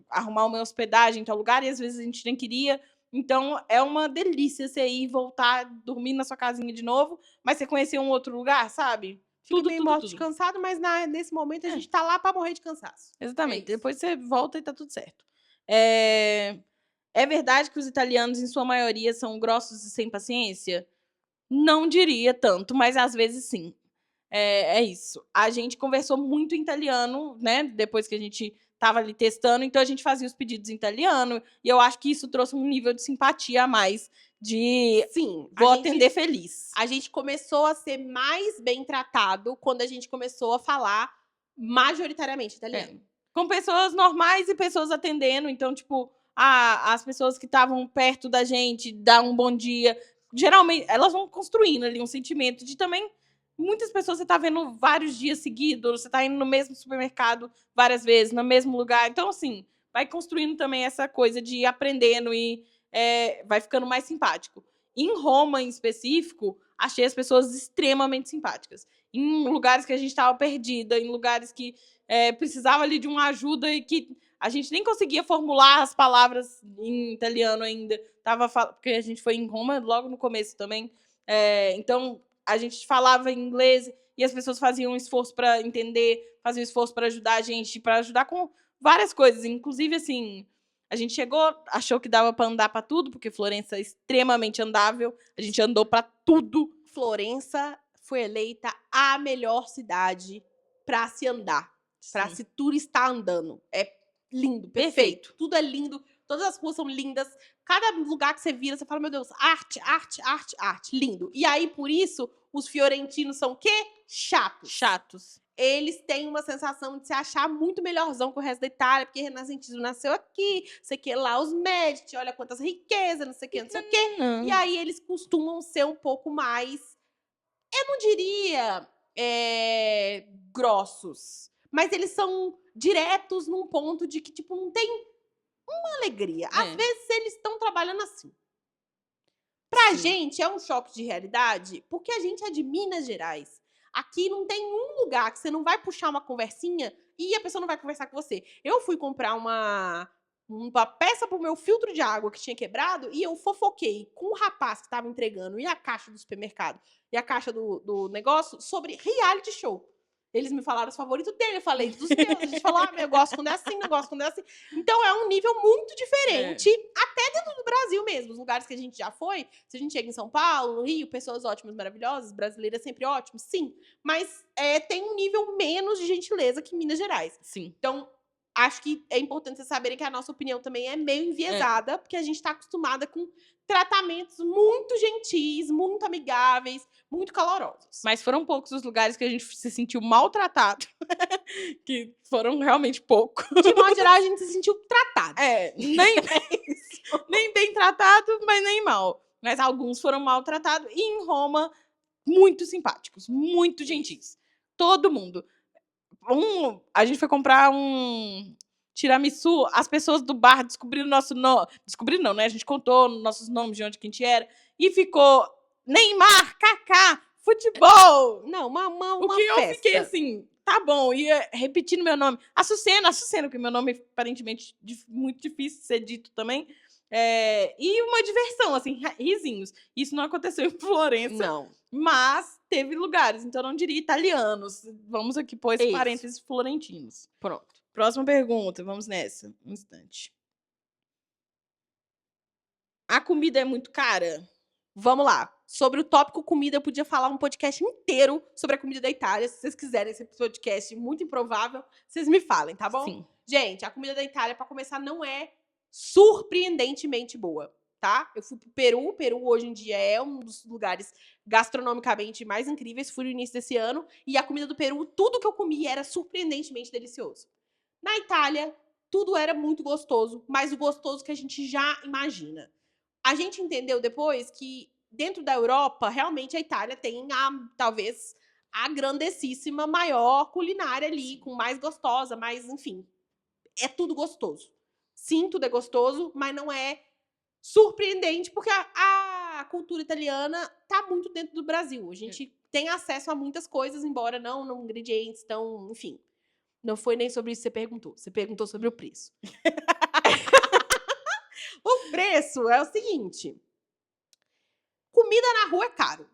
arrumar uma hospedagem em tal lugar, e às vezes a gente nem queria. Então, é uma delícia você ir voltar, dormir na sua casinha de novo, mas você conhecer um outro lugar, sabe? Fica Tudo, meio tudo, morto de tudo. cansado, mas nesse momento a gente tá lá pra morrer de cansaço. Exatamente. É isso. Depois você volta e tá tudo certo. É verdade que os italianos, em sua maioria, são grossos e sem paciência? Não diria tanto, mas às vezes sim. É isso. A gente conversou muito em italiano, né? Depois que a gente estava ali testando, então a gente fazia os pedidos em italiano, e eu acho que isso trouxe um nível de simpatia a mais, de Sim, vou atender feliz. a gente começou a ser mais bem tratado quando a gente começou a falar majoritariamente italiano. Com pessoas normais e pessoas atendendo, então, tipo, as pessoas que estavam perto da gente, dar um bom dia, geralmente, elas vão construindo ali um sentimento de também. Muitas pessoas você tá vendo vários dias seguidos, você tá indo no mesmo supermercado várias vezes, no mesmo lugar. Então, assim, vai construindo também essa coisa de ir aprendendo e vai ficando mais simpático. Em Roma, em específico, achei as pessoas extremamente simpáticas. Em lugares que a gente estava perdida, em lugares que precisava ali de uma ajuda e que a gente nem conseguia formular as palavras em italiano ainda. Porque a gente foi em Roma logo no começo também. Então, a gente falava em inglês e as pessoas faziam um esforço para entender, faziam um esforço para ajudar a gente, para ajudar com várias coisas. Inclusive, assim, a gente chegou, achou que dava para andar para tudo, porque Florença é extremamente andável. A gente andou para tudo. Florença foi eleita a melhor cidade para se andar, para se turistar andando. É lindo, perfeito. Tudo é lindo, todas as ruas são lindas. Cada lugar que você vira, você fala, meu Deus, arte, arte, arte, arte. Lindo. E aí, por isso, os fiorentinos são o quê? Chatos. Eles têm uma sensação de se achar muito melhorzão que o resto da Itália, porque renascentismo nasceu aqui, sei que lá os Médici, olha quantas riquezas, não sei o que, não sei o quê. E aí eles costumam ser um pouco mais, eu não diria grossos, mas eles são diretos num ponto de que, tipo, não tem uma alegria. Às vezes eles estão trabalhando assim. Pra gente é um choque de realidade, porque a gente é de Minas Gerais. Aqui não tem um lugar que você não vai puxar uma conversinha e a pessoa não vai conversar com você. Eu fui comprar uma peça pro meu filtro de água que tinha quebrado e eu fofoquei com o rapaz que tava entregando e a caixa do supermercado e a caixa do negócio sobre reality show. Eles me falaram os favoritos dele, eu falei dos meus. A gente falou, eu gosto quando é assim, não gosto quando é assim. Então é um nível muito diferente, até dentro do Brasil mesmo. Os lugares que a gente já foi, se a gente chega em São Paulo, no Rio, pessoas ótimas, maravilhosas, brasileiras sempre ótimas, sim. Mas tem um nível menos de gentileza que Minas Gerais. Sim. Então, acho que é importante vocês saberem que a nossa opinião também é meio enviesada, porque a gente está acostumada com tratamentos muito gentis, muito amigáveis, muito calorosos. Mas foram poucos os lugares que a gente se sentiu maltratado. Que foram realmente poucos. De modo geral, a gente se sentiu tratado. Nem bem tratado, mas nem mal. Mas alguns foram maltratados. E em Roma, muito simpáticos, muito gentis. Todo mundo. A gente foi comprar um tiramisu, as pessoas do bar descobriram nosso nome. Descobriram não, né? A gente contou nossos nomes, de onde que a gente era. E ficou Neymar, Kaká, futebol. Não, uma O que festa. eu fiquei assim, tá bom, ia repetindo meu nome. Açucena, porque meu nome é aparentemente muito difícil de ser dito também. E uma diversão, assim, risinhos. Isso não aconteceu em Florença. Não. Mas teve lugares, então eu não diria italianos. Vamos aqui pôr esse parênteses florentinos. Pronto. Próxima pergunta, vamos nessa. Um instante. A comida é muito cara? Vamos lá. Sobre o tópico comida, eu podia falar um podcast inteiro sobre a comida da Itália. Se vocês quiserem esse podcast muito improvável, vocês me falem, tá bom? Sim. Gente, a comida da Itália, pra começar, não é surpreendentemente boa, tá? Eu fui pro Peru. O Peru, hoje em dia, é um dos lugares gastronomicamente mais incríveis. Fui no início desse ano. E a comida do Peru, tudo que eu comi era surpreendentemente delicioso. Na Itália, tudo era muito gostoso, mas o gostoso que a gente já imagina. A gente entendeu depois que dentro da Europa, realmente a Itália tem talvez a grandessíssima maior culinária ali, com mais gostosa, mais, enfim, é tudo gostoso. Sim, tudo é gostoso, mas não é surpreendente, porque a cultura italiana tá muito dentro do Brasil. A gente tem acesso a muitas coisas, embora não ingredientes tão, enfim. Não foi nem sobre isso que você perguntou. Você perguntou sobre o preço. O preço é o seguinte. Comida na rua é caro.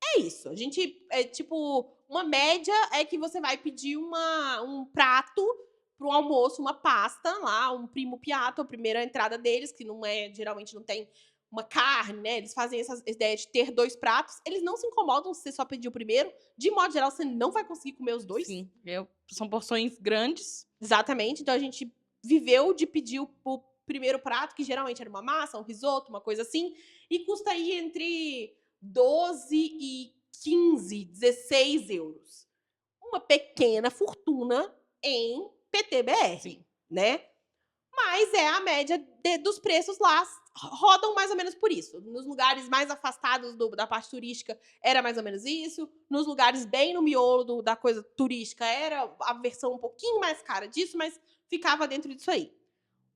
É isso. A gente, uma média é que você vai pedir um prato pro almoço, uma pasta lá, um primo piatto, a primeira entrada deles, que geralmente não tem uma carne, né? Eles fazem essa ideia de ter 2 pratos. Eles não se incomodam se você só pedir o primeiro. De modo geral, você não vai conseguir comer os 2. Sim, são porções grandes. Exatamente. Então, a gente viveu de pedir o primeiro prato, que geralmente era uma massa, um risoto, uma coisa assim, e custa aí entre 12 e 15, 16 euros. Uma pequena fortuna em PTBR, Sim. né? Mas é a média dos preços lá, rodam mais ou menos por isso. Nos lugares mais afastados da parte turística era mais ou menos isso. Nos lugares bem no miolo da coisa turística era a versão um pouquinho mais cara disso, mas ficava dentro disso aí.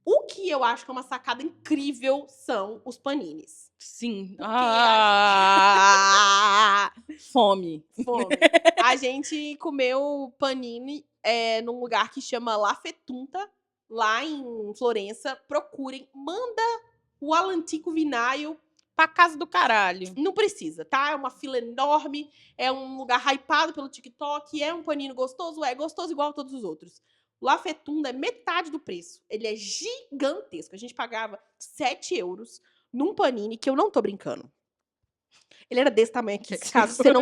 O que eu acho que é uma sacada incrível são os paninis. Sim. Porque Fome. A gente comeu panini num lugar que chama La Fetunta, lá em Florença. Procurem, manda o All'Antico Vinaio pra casa do caralho. Não precisa, tá? É uma fila enorme, é um lugar hypado pelo TikTok, é um panino gostoso, é gostoso igual a todos os outros. O La Fetunda é metade do preço. Ele é gigantesco. A gente pagava 7 euros num panini, que eu não tô brincando. Ele era desse tamanho aqui. Caso você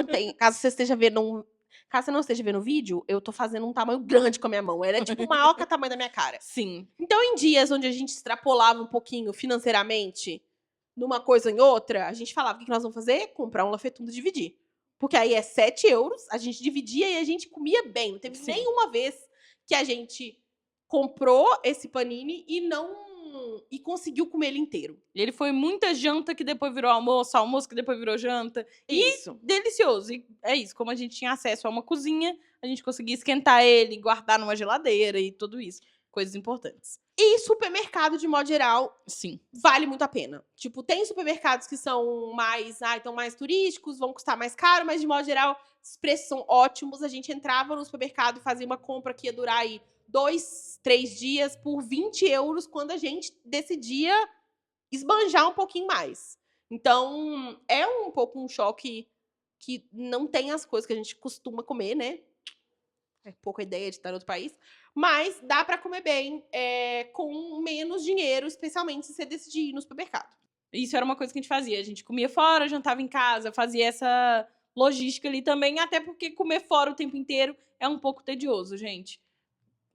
não esteja vendo o vídeo, eu tô fazendo um tamanho grande com a minha mão. Era tipo maior que o tamanho da minha cara. Sim. Então, em dias onde a gente extrapolava um pouquinho financeiramente numa coisa ou em outra, a gente falava, o que nós vamos fazer? Comprar um La Fetunda e dividir. Porque aí é 7 euros, a gente dividia e a gente comia bem. Não teve nenhuma vez que a gente comprou esse panini e conseguiu comer ele inteiro. Ele foi muita janta que depois virou almoço, almoço que depois virou janta. Isso. E delicioso. E é isso, como a gente tinha acesso a uma cozinha, a gente conseguia esquentar ele, guardar numa geladeira e tudo isso. Coisas importantes. E supermercado, de modo geral, sim, vale muito a pena. Tipo, tem supermercados que são então mais turísticos, vão custar mais caro, mas de modo geral, os preços são ótimos. A gente entrava no supermercado e fazia uma compra que ia durar aí 2, 3 dias por 20 euros quando a gente decidia esbanjar um pouquinho mais. Então, é um pouco um choque que não tem as coisas que a gente costuma comer, né? É pouca ideia de estar em outro país. Mas dá pra comer bem com menos dinheiro, especialmente se você decidir ir no supermercado. Isso era uma coisa que a gente fazia. A gente comia fora, jantava em casa, fazia essa logística ali também, até porque comer fora o tempo inteiro é um pouco tedioso, gente.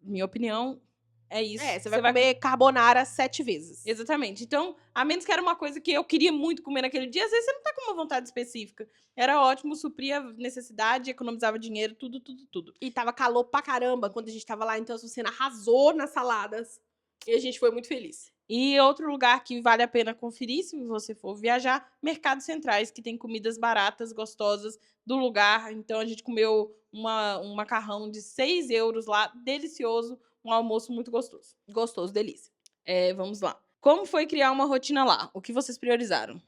Minha opinião é isso. Você vai comer carbonara 7 vezes. Exatamente. Então, a menos que era uma coisa que eu queria muito comer naquele dia, às vezes você não tá com uma vontade específica. Era ótimo, supria a necessidade, economizava dinheiro, tudo, tudo, tudo. E tava calor pra caramba quando a gente tava lá, então a Sucena arrasou nas saladas. E a gente foi muito feliz. E outro lugar que vale a pena conferir, se você for viajar, mercados centrais, que tem comidas baratas, gostosas do lugar. Então, a gente comeu um macarrão de 6 euros lá, delicioso, um almoço muito gostoso. Gostoso, delícia. Vamos lá. Como foi criar uma rotina lá? O que vocês priorizaram?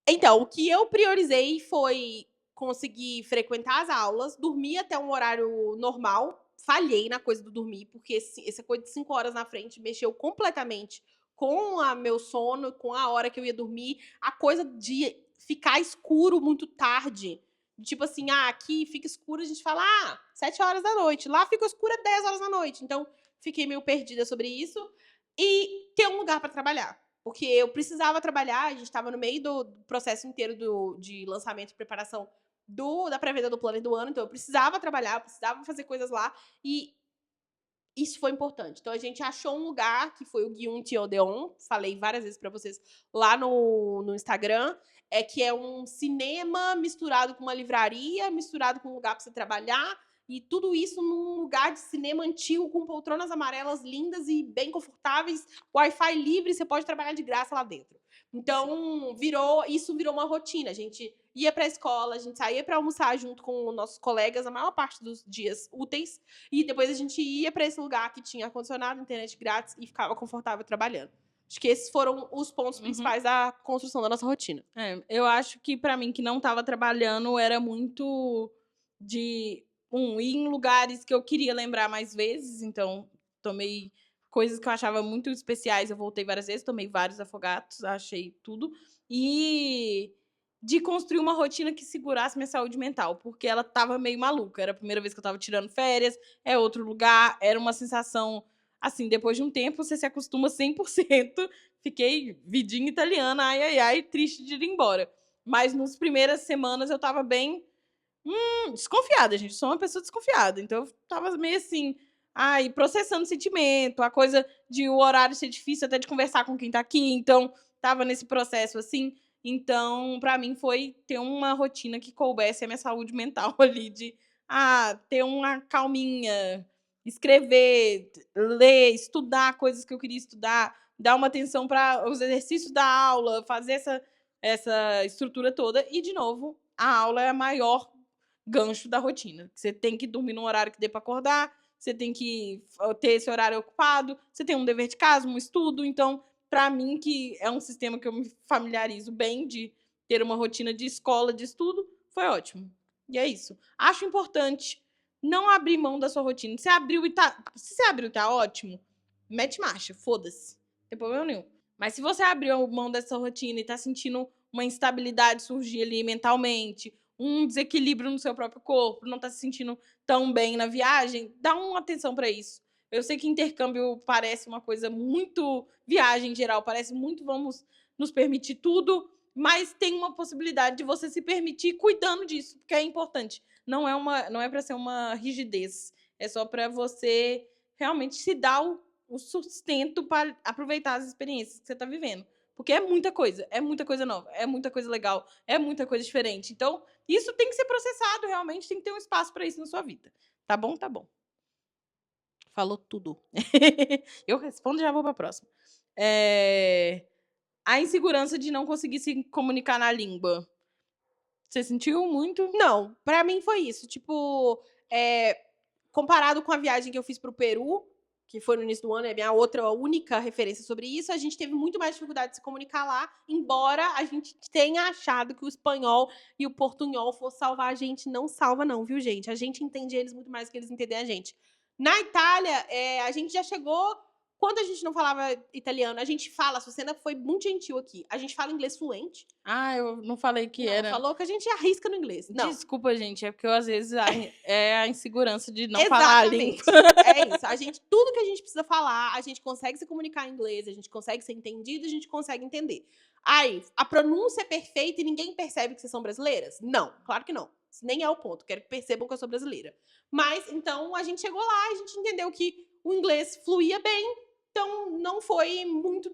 Então, o que eu priorizei foi conseguir frequentar as aulas, dormir até um horário normal. Falhei na coisa do dormir, porque essa coisa de 5 horas na frente mexeu completamente com o meu sono, com a hora que eu ia dormir. A coisa de ficar escuro muito tarde. Tipo assim, aqui fica escuro, a gente fala, 7 horas da noite. Lá fica escuro 10 horas da noite. Então, fiquei meio perdida sobre isso. E ter um lugar para trabalhar. Porque eu precisava trabalhar, a gente estava no meio do processo inteiro de lançamento e preparação da pré-venda do plano do ano, então eu precisava trabalhar, eu precisava fazer coisas lá, e isso foi importante. Então a gente achou um lugar, que foi o Giunti Odeon, falei várias vezes para vocês lá no Instagram, que é um cinema misturado com uma livraria, misturado com um lugar para você trabalhar, e tudo isso num lugar de cinema antigo, com poltronas amarelas lindas e bem confortáveis, Wi-Fi livre, você pode trabalhar de graça lá dentro. Então, isso virou uma rotina. A gente ia pra escola, a gente saía para almoçar junto com nossos colegas a maior parte dos dias úteis, e depois a gente ia para esse lugar que tinha ar-condicionado, internet grátis e ficava confortável trabalhando. Acho que esses foram os pontos principais da construção da nossa rotina. Eu acho que pra mim, que não tava trabalhando, era muito de ir em lugares que eu queria lembrar mais vezes. Então, tomei coisas que eu achava muito especiais, eu voltei várias vezes, tomei vários afogados, achei tudo. E de construir uma rotina que segurasse minha saúde mental, porque ela tava meio maluca. Era a primeira vez que eu tava tirando férias, é outro lugar, era uma sensação, assim, depois de um tempo você se acostuma 100%. Fiquei vidinha italiana, ai, ai, ai, triste de ir embora. Mas nas primeiras semanas eu tava bem desconfiada, gente. Sou uma pessoa desconfiada. Então eu tava meio assim, processando sentimento, a coisa de o horário ser difícil até de conversar com quem tá aqui. Então, tava nesse processo assim. Então, pra mim foi ter uma rotina que coubesse a minha saúde mental ali, de ter uma calminha, escrever, ler, estudar coisas que eu queria estudar, dar uma atenção para os exercícios da aula, fazer essa estrutura toda. E, de novo, a aula é a maior gancho da rotina. Você tem que dormir num horário que dê para acordar, você tem que ter esse horário ocupado, você tem um dever de casa, um estudo. Então, para mim, que é um sistema que eu me familiarizo bem, de ter uma rotina de escola, de estudo, foi ótimo. E é isso. Acho importante não abrir mão da sua rotina. Se você abriu e tá ótimo, mete marcha, foda-se. Não tem problema nenhum. Mas se você abriu mão dessa rotina e tá sentindo uma instabilidade surgir ali mentalmente, um desequilíbrio no seu próprio corpo, não tá se sentindo tão bem na viagem, dá uma atenção para isso. Eu sei que intercâmbio parece uma coisa muito... Viagem em geral parece muito vamos nos permitir tudo, mas tem uma possibilidade de você se permitir cuidando disso, porque é importante. Não é para ser uma rigidez. É só para você realmente se dar o sustento para aproveitar as experiências que você está vivendo. Porque é muita coisa nova, é muita coisa legal, é muita coisa diferente. Então, isso tem que ser processado realmente, tem que ter um espaço para isso na sua vida. Tá bom? Tá bom. Falou tudo. Eu respondo e já vou para a próxima. A insegurança de não conseguir se comunicar na língua. Você sentiu muito? Não, pra mim foi isso. Tipo, comparado com a viagem que eu fiz pro Peru, que foi no início do ano, é a minha outra única referência sobre isso, a gente teve muito mais dificuldade de se comunicar lá, embora a gente tenha achado que o espanhol e o portunhol fosse salvar a gente. Não salva não, viu, gente? A gente entende eles muito mais do que eles entendem a gente. Na Itália, a gente já chegou... Quando a gente não falava italiano, a gente fala, a Sucena foi muito gentil aqui, a gente fala inglês fluente. Ah, eu não falei que Não, era. falou que a gente arrisca no inglês. Não. Desculpa, gente, é porque eu, às vezes é a insegurança de não falar a língua. É isso. Tudo que a gente precisa falar, a gente consegue se comunicar em inglês, a gente consegue ser entendido, a gente consegue entender. Aí, a pronúncia é perfeita e ninguém percebe que vocês são brasileiras? Não, claro que não. Isso nem é o ponto. Quero que percebam que eu sou brasileira. Mas, então, a gente chegou lá, a gente entendeu que o inglês fluía bem, então não foi muito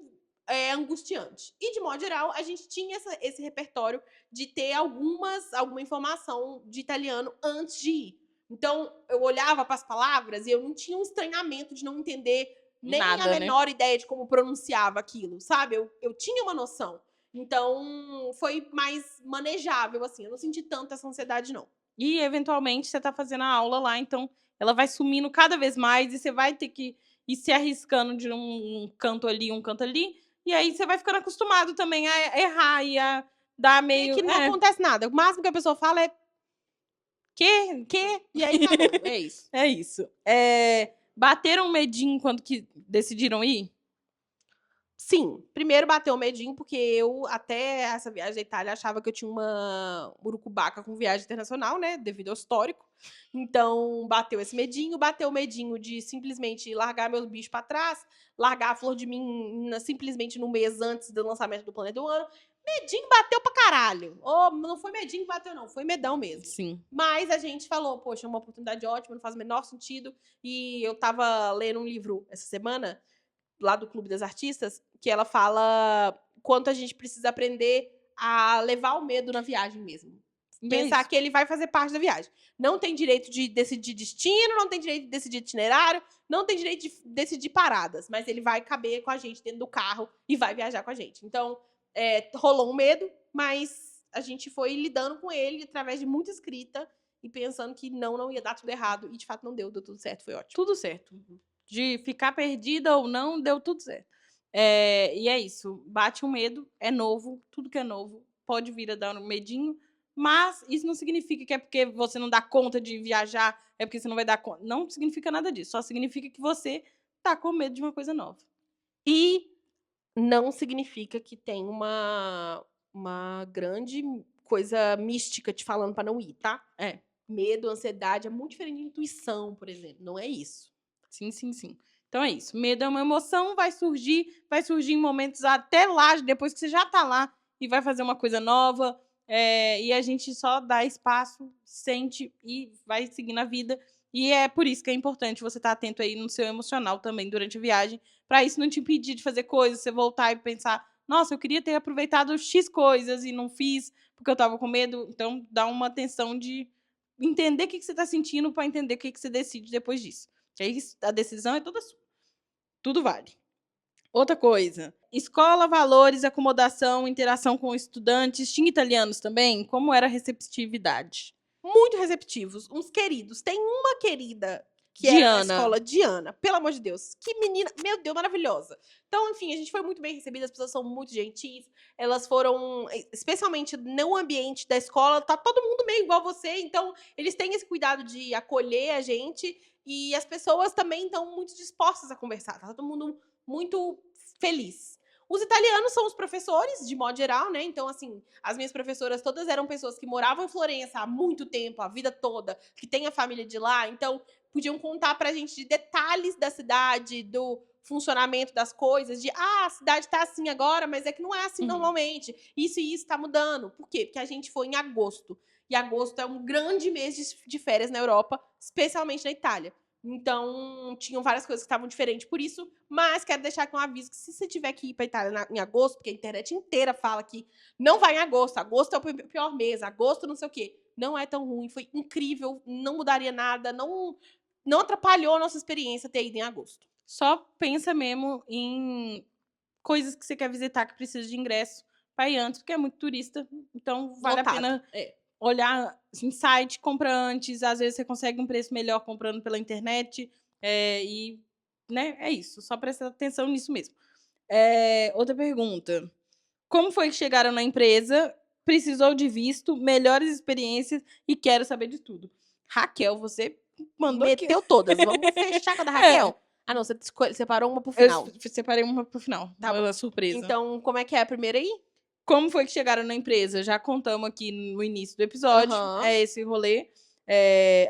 angustiante. E, de modo geral, a gente tinha esse repertório de ter alguma informação de italiano antes de ir. Então, eu olhava para as palavras e eu não tinha um estranhamento de não entender nem Nada, a né? menor ideia de como pronunciava aquilo, sabe? Eu tinha uma noção. Então, foi mais manejável, assim. Eu não senti tanta essa ansiedade, não. E, eventualmente, você tá fazendo a aula lá, então ela vai sumindo cada vez mais e você vai ter que ir se arriscando de um canto ali, um canto ali. E aí você vai ficando acostumado também a errar e a dar meio... É que não acontece nada. O máximo que a pessoa fala é Que? e aí tá bom. É isso. É isso. Bateram um medinho quando que decidiram ir? Sim, primeiro bateu o medinho, porque eu, até essa viagem da Itália, achava que eu tinha uma urucubaca com viagem internacional, né? Devido ao histórico. Então, bateu esse medinho. Bateu o medinho de simplesmente largar meus bichos pra trás, largar a Flor de Mim simplesmente no mês antes do lançamento do Planeta do Ano. Medinho bateu pra caralho. Não foi medinho que bateu, não. Foi medão mesmo. Sim. Mas a gente falou, poxa, é uma oportunidade ótima, não faz o menor sentido. E eu tava lendo um livro essa semana, lá do Clube das Artistas, que ela fala quanto a gente precisa aprender a levar o medo na viagem mesmo. Pensar que ele vai fazer parte da viagem. Não tem direito de decidir destino, não tem direito de decidir itinerário, não tem direito de decidir paradas, mas ele vai caber com a gente dentro do carro e vai viajar com a gente. Então, rolou um medo, mas a gente foi lidando com ele através de muita escrita e pensando que não ia dar tudo errado. E, de fato, não deu tudo certo, foi ótimo. Tudo certo. De ficar perdida ou não, deu tudo certo. E é isso. Bate um medo, é novo, tudo que é novo pode vir a dar um medinho, mas isso não significa que é porque você não dá conta de viajar, é porque você não vai dar conta. Não significa nada disso. Só significa que você tá com medo de uma coisa nova. E não significa que tem uma grande coisa mística te falando pra não ir, tá? Medo, ansiedade é muito diferente de intuição, por exemplo. Não é isso. Sim. Então é isso. Medo é uma emoção, vai surgir em momentos até lá, depois que você já tá lá e vai fazer uma coisa nova. E a gente só dá espaço, sente e vai seguindo a vida. E é por isso que é importante você estar atento aí no seu emocional também durante a viagem, para isso não te impedir de fazer coisas, você voltar e pensar, nossa, eu queria ter aproveitado X coisas e não fiz porque eu tava com medo. Então dá uma atenção de entender o que você tá sentindo para entender o que você decide depois disso. Que aí a decisão é toda sua. Tudo vale. Outra coisa. Escola, valores, acomodação, interação com estudantes. Tinha italianos também? Como era a receptividade? Muito receptivos, uns queridos. Tem uma querida que é da escola, Diana. Pelo amor de Deus. Que menina, meu Deus, maravilhosa. Então, enfim, a gente foi muito bem recebida, as pessoas são muito gentis. Elas foram, especialmente no ambiente da escola, tá todo mundo meio igual a você. Então, eles têm esse cuidado de acolher a gente. E as pessoas também estão muito dispostas a conversar. Tá todo mundo muito feliz. Os italianos são os professores, de modo geral, né? Então, assim, as minhas professoras todas eram pessoas que moravam em Florença há muito tempo, a vida toda, que têm a família de lá. Então, podiam contar pra gente de detalhes da cidade, do funcionamento das coisas, de, a cidade tá assim agora, mas é que não é assim normalmente. Isso e isso tá mudando. Por quê? Porque a gente foi em agosto. E agosto é um grande mês de férias na Europa, especialmente na Itália. Então, tinham várias coisas que estavam diferentes por isso, mas quero deixar aqui um aviso que se você tiver que ir para Itália em agosto, porque a internet inteira fala que não vai em agosto, agosto é o pior mês, agosto não sei o quê. Não é tão ruim, foi incrível, não mudaria nada, não atrapalhou a nossa experiência ter ido em agosto. Só pensa mesmo em coisas que você quer visitar que precisa de ingresso para ir antes, porque é muito turista, então vale a pena olhar em site, compra antes, às vezes você consegue um preço melhor comprando pela internet, né, é isso, só presta atenção nisso mesmo. Outra pergunta, como foi que chegaram na empresa, precisou de visto, melhores experiências e quero saber de tudo. Raquel, você mandou aqui. Meteu todas. Vamos fechar com a da Raquel? Ah, não, você separou uma pro final. Eu separei uma pro final. Tá Uma surpresa. Então, como é que é a primeira aí? Como foi que chegaram na empresa? Já contamos aqui no início do episódio. Aham. É esse rolê.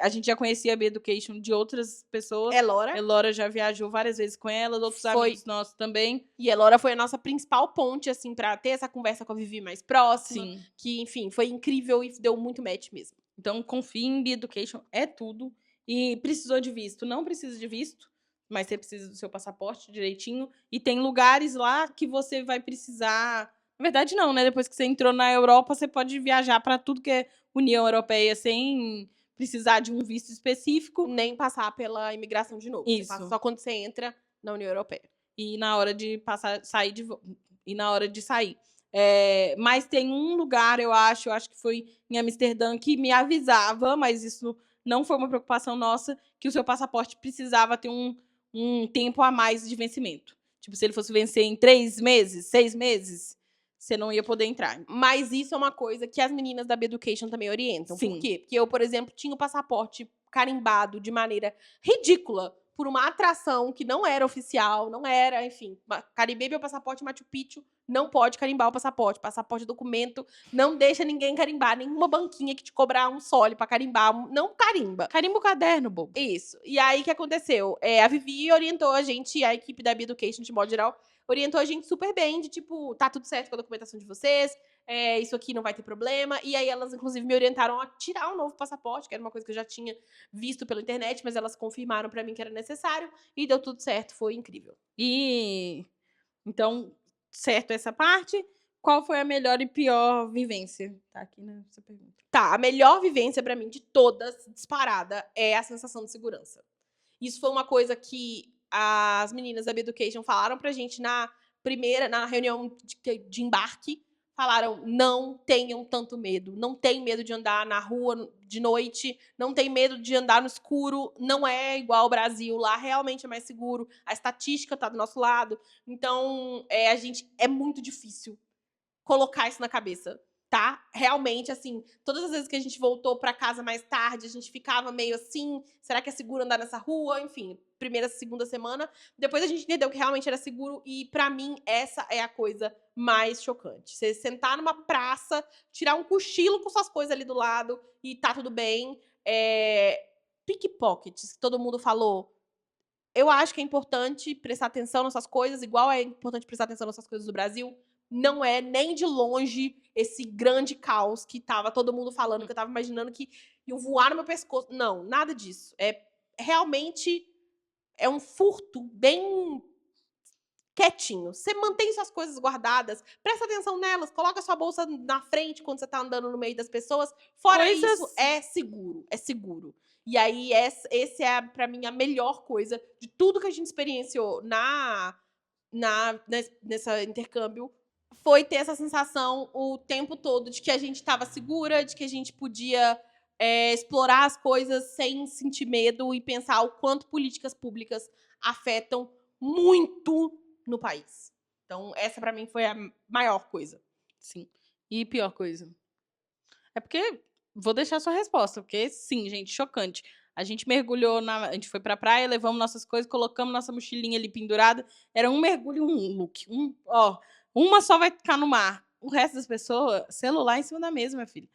A gente já conhecia a B-Education de outras pessoas. Elora. Elora já viajou várias vezes com ela, outros amigos nossos também. E Elora foi a nossa principal ponte, assim, pra ter essa conversa com a Vivi mais próxima. Sim. Que, enfim, foi incrível e deu muito match mesmo. Então, confie em B-Education, é tudo. E precisou de visto, não precisa de visto, mas você precisa do seu passaporte direitinho. E tem lugares lá que você vai precisar... Na verdade, não, né? Depois que você entrou na Europa, você pode viajar para tudo que é União Europeia sem precisar de um visto específico. Nem passar pela imigração de novo. Isso. Você passa só quando você entra na União Europeia. E na hora de e na hora de sair. Mas tem um lugar, eu acho que foi em Amsterdã, que me avisava, mas isso não foi uma preocupação nossa, que o seu passaporte precisava ter um tempo a mais de vencimento. Tipo, se ele fosse vencer em 3 meses, 6 meses, você não ia poder entrar. Mas isso é uma coisa que as meninas da B-Education também orientam. Sim. Por quê? Porque eu, por exemplo, tinha o passaporte carimbado de maneira ridícula por uma atração que não era oficial, não era, enfim. Carimbei meu passaporte Machu Picchu, não pode carimbar o passaporte. Passaporte é documento, não deixa ninguém carimbar. Nenhuma banquinha que te cobrar um sole pra carimbar, não carimba. Carimba o caderno, bobo. Isso. E aí, o que aconteceu? A Vivi orientou a gente, a equipe da B-Education, de modo geral, orientou a gente super bem, de tipo, tá tudo certo com a documentação de vocês, isso aqui não vai ter problema. E aí elas, inclusive, me orientaram a tirar um novo passaporte, que era uma coisa que eu já tinha visto pela internet, mas elas confirmaram pra mim que era necessário, e deu tudo certo, foi incrível. E então, certo essa parte, qual foi a melhor e pior vivência? Tá aqui nessa pergunta. Tá, a melhor vivência pra mim de todas, disparada, é a sensação de segurança. Isso foi uma coisa que as meninas da B-Education falaram pra gente na reunião de embarque. Falaram, não tenham tanto medo. Não tem medo de andar na rua de noite. Não tem medo de andar no escuro. Não é igual ao Brasil. Lá realmente é mais seguro. A estatística tá do nosso lado. Então, é muito difícil colocar isso na cabeça. Tá? Realmente, assim, todas as vezes que a gente voltou pra casa mais tarde, a gente ficava meio assim, será que é seguro andar nessa rua? Enfim, primeira, segunda semana. Depois a gente entendeu que realmente era seguro e, pra mim, essa é a coisa mais chocante. Você sentar numa praça, tirar um cochilo com suas coisas ali do lado e tá tudo bem. Pickpockets, que todo mundo falou. Eu acho que é importante prestar atenção nessas coisas, igual é importante prestar atenção nessas coisas do Brasil. Não é nem de longe esse grande caos que tava todo mundo falando, que eu tava imaginando que iam voar no meu pescoço. Não, nada disso. Realmente é um furto bem quietinho. Você mantém suas coisas guardadas, presta atenção nelas, coloca sua bolsa na frente quando você tá andando no meio das pessoas. Fora isso, é seguro, é seguro. E aí, esse é, pra mim, a melhor coisa de tudo que a gente experienciou nesse intercâmbio. Foi ter essa sensação o tempo todo de que a gente estava segura, de que a gente podia explorar as coisas sem sentir medo e pensar o quanto políticas públicas afetam muito no país. Então, essa pra mim foi a maior coisa. Sim. E pior coisa? É porque... Vou deixar a sua resposta, porque sim, gente, chocante. A gente mergulhou, a gente foi pra praia, levamos nossas coisas, colocamos nossa mochilinha ali pendurada. Era um mergulho, um look. Uma só vai ficar no mar. O resto das pessoas, celular em cima da mesa, minha filha.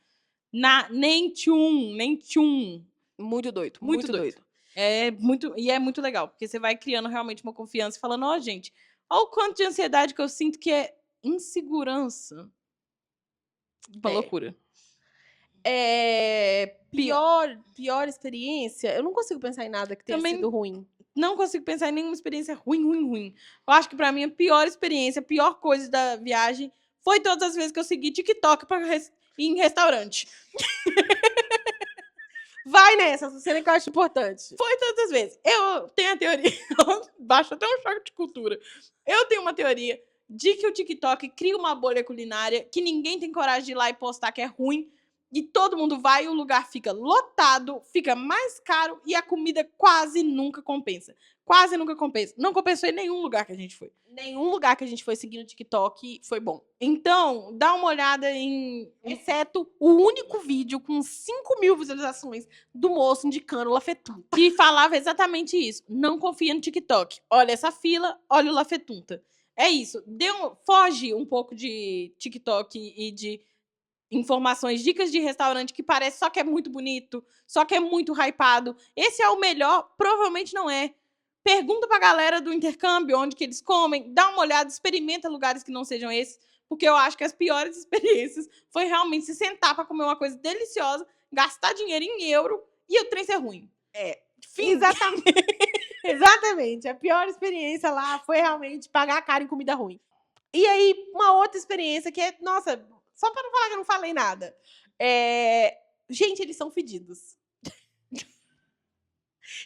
Nem tchum. Muito doido, muito doido. É muito legal, porque você vai criando realmente uma confiança e falando, gente, olha o quanto de ansiedade que eu sinto que é insegurança. Uma loucura. Pior experiência, eu não consigo pensar em nada que tenha sido ruim. Não consigo pensar em nenhuma experiência ruim. Eu acho que pra mim a pior experiência, a pior coisa da viagem foi todas as vezes que eu segui TikTok pra ir em restaurante. Vai nessa cena que eu acho importante. Foi todas as vezes. Eu tenho a teoria, baixa até um choque de cultura. Eu tenho uma teoria de que o TikTok cria uma bolha culinária que ninguém tem coragem de ir lá e postar que é ruim, e todo mundo vai, o lugar fica lotado, fica mais caro e a comida quase nunca compensa. Quase nunca compensa. Não compensou em nenhum lugar que a gente foi. Nenhum lugar que a gente foi seguir no TikTok foi bom. Então, dá uma olhada Exceto o único vídeo com 5.000 visualizações do moço indicando o Lafetunta. que falava exatamente isso. Não confia no TikTok. Olha essa fila, olha o Lafetunta. É isso. Foge um pouco de TikTok e de informações, dicas de restaurante que parece só que é muito bonito, só que é muito hypado. Esse é o melhor? Provavelmente não é. Pergunta pra galera do intercâmbio onde que eles comem, dá uma olhada, experimenta lugares que não sejam esses, porque eu acho que as piores experiências foi realmente se sentar pra comer uma coisa deliciosa, gastar dinheiro em euro e o trem ser ruim. Exatamente. Exatamente. A pior experiência lá foi realmente pagar caro em comida ruim. E aí, uma outra experiência que é, nossa, só pra não falar que eu não falei nada. Gente, eles são fedidos.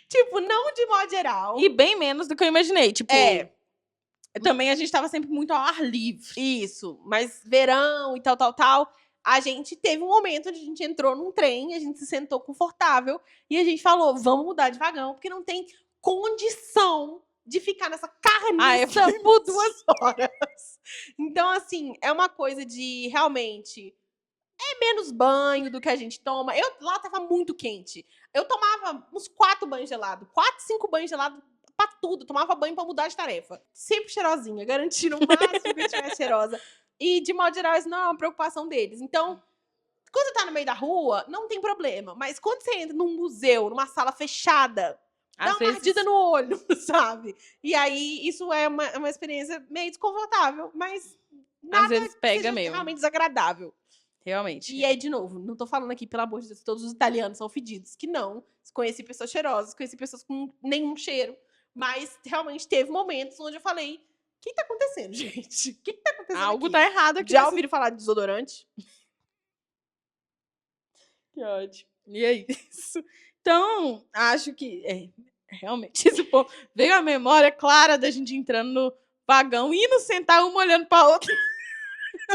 Tipo, não de modo geral. E bem menos do que eu imaginei. Tipo, É. também a gente tava sempre muito ao ar livre. Isso, mas verão e tal. A gente teve um momento onde a gente entrou num trem, a gente se sentou confortável e a gente falou, vamos mudar de vagão, porque não tem condição de ficar nessa carniça por 2 horas. Então, assim, é uma coisa de realmente... É menos banho do que a gente toma. Lá tava muito quente. Eu tomava uns 4 banhos gelados. 4, 5 banhos gelados pra tudo. Tomava banho pra mudar de tarefa. Sempre cheirosinha, garantindo o máximo que eu estivesse cheirosa. E, de modo geral, isso não é uma preocupação deles. Então, quando você tá no meio da rua, não tem problema. Mas quando você entra num museu, numa sala fechada, dá uma ardida no olho, sabe? E aí, isso é uma experiência meio desconfortável. Mas nada às vezes pega seja mesmo. realmente desagradável. Realmente. E aí, de novo, não tô falando aqui, pelo amor de Deus, que todos os italianos são fedidos. Que não. Conheci pessoas cheirosas, conheci pessoas com nenhum cheiro. Mas, realmente, teve momentos onde eu falei, o que tá acontecendo, gente? O que tá acontecendo Algo aqui? tá errado aqui. Já ouviram falar de desodorante? Que ótimo. E é isso. Então, acho que realmente isso veio a memória clara da gente entrando no vagão, indo sentar uma olhando pra outra,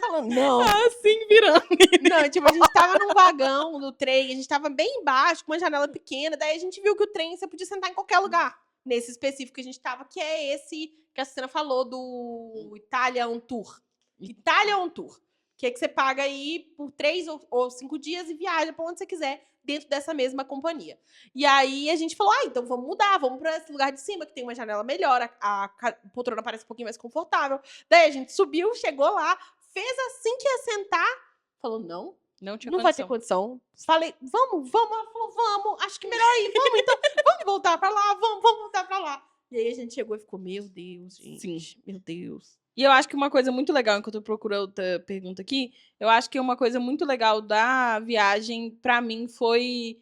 Falando, não. assim, virando. Não, tipo, a gente tava num vagão do trem, a gente tava bem embaixo, com uma janela pequena, daí a gente viu que o trem você podia sentar em qualquer lugar. Nesse específico que a gente tava, que é esse que a Cena falou do Itália On Tour. Itália On Tour. Que é que você paga aí por 3 ou 5 dias e viaja pra onde você quiser, dentro dessa mesma companhia. E aí a gente falou, então vamos mudar, vamos pra esse lugar de cima, que tem uma janela melhor, a poltrona parece um pouquinho mais confortável. Daí a gente subiu, chegou lá, fez assim que ia sentar, falou, não vai ter condição. Falei, vamos. Ela falou, vamos, acho que melhor ir, vamos então, vamos voltar pra lá, vamos voltar pra lá. E aí a gente chegou e ficou, meu Deus, gente. Sim. Meu Deus. E eu acho que uma coisa muito legal, enquanto eu procuro outra pergunta aqui, eu acho que uma coisa muito legal da viagem, pra mim, foi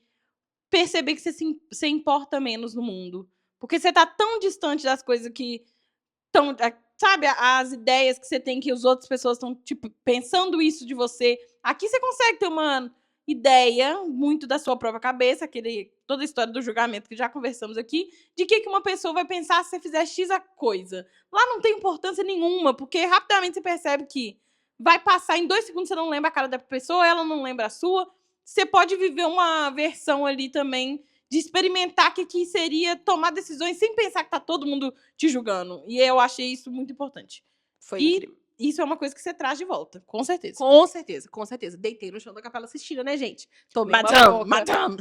perceber que você importa menos no mundo. Porque você tá tão distante das coisas que estão... Sabe, as ideias que você tem que as outras pessoas estão, tipo, pensando isso de você. Aqui você consegue ter uma ideia muito da sua própria cabeça, toda a história do julgamento que já conversamos aqui, de que uma pessoa vai pensar se você fizer X a coisa. Lá não tem importância nenhuma, porque rapidamente você percebe que vai passar, em 2 segundos você não lembra a cara da pessoa, ela não lembra a sua. Você pode viver uma versão ali também de experimentar o que seria tomar decisões sem pensar que tá todo mundo te julgando. E eu achei isso muito importante. Foi incrível. Isso é uma coisa que você traz de volta, com certeza. Com certeza. Deitei no chão da Capela Sistina, né, gente? Tomei Madame.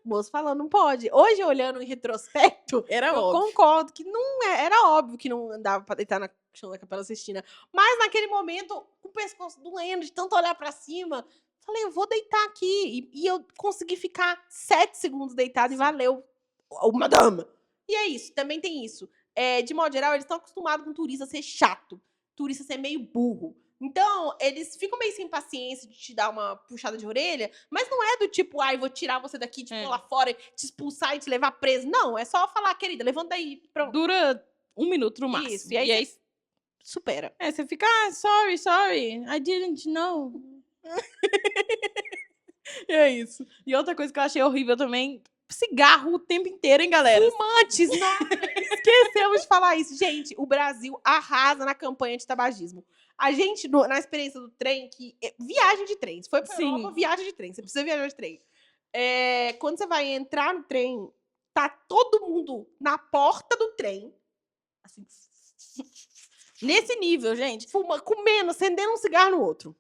O moço falando, não pode. Hoje, olhando em retrospecto, Era eu óbvio. concordo que era óbvio que não andava pra deitar no chão da Capela Sistina. Mas naquele momento, com o pescoço doendo, de tanto olhar pra cima, falei, eu vou deitar aqui. E eu consegui ficar 7 segundos deitado e valeu. Madame. E é isso, também tem isso. De modo geral, eles estão acostumados com turista ser chato. Turista ser meio burro. Então, eles ficam meio sem paciência de te dar uma puxada de orelha, mas não é do tipo, vou tirar você daqui, te pôr lá fora, te expulsar e te levar preso. Não, é só falar, querida, levanta aí, pronto. Dura 1 minuto no máximo. Isso, e aí supera. Você fica, sorry, I didn't know. É isso. E outra coisa que eu achei horrível também, cigarro o tempo inteiro, hein, galera? Fumantes, esquecemos de falar isso. Gente, o Brasil arrasa na campanha de tabagismo. A gente, na experiência do trem, viagem de trem. Se foi pra Sim. Europa, viagem de trem. Você precisa viajar de trem. Quando você vai entrar no trem, tá todo mundo na porta do trem, assim, Nesse nível, gente. comendo, acendendo um cigarro no outro.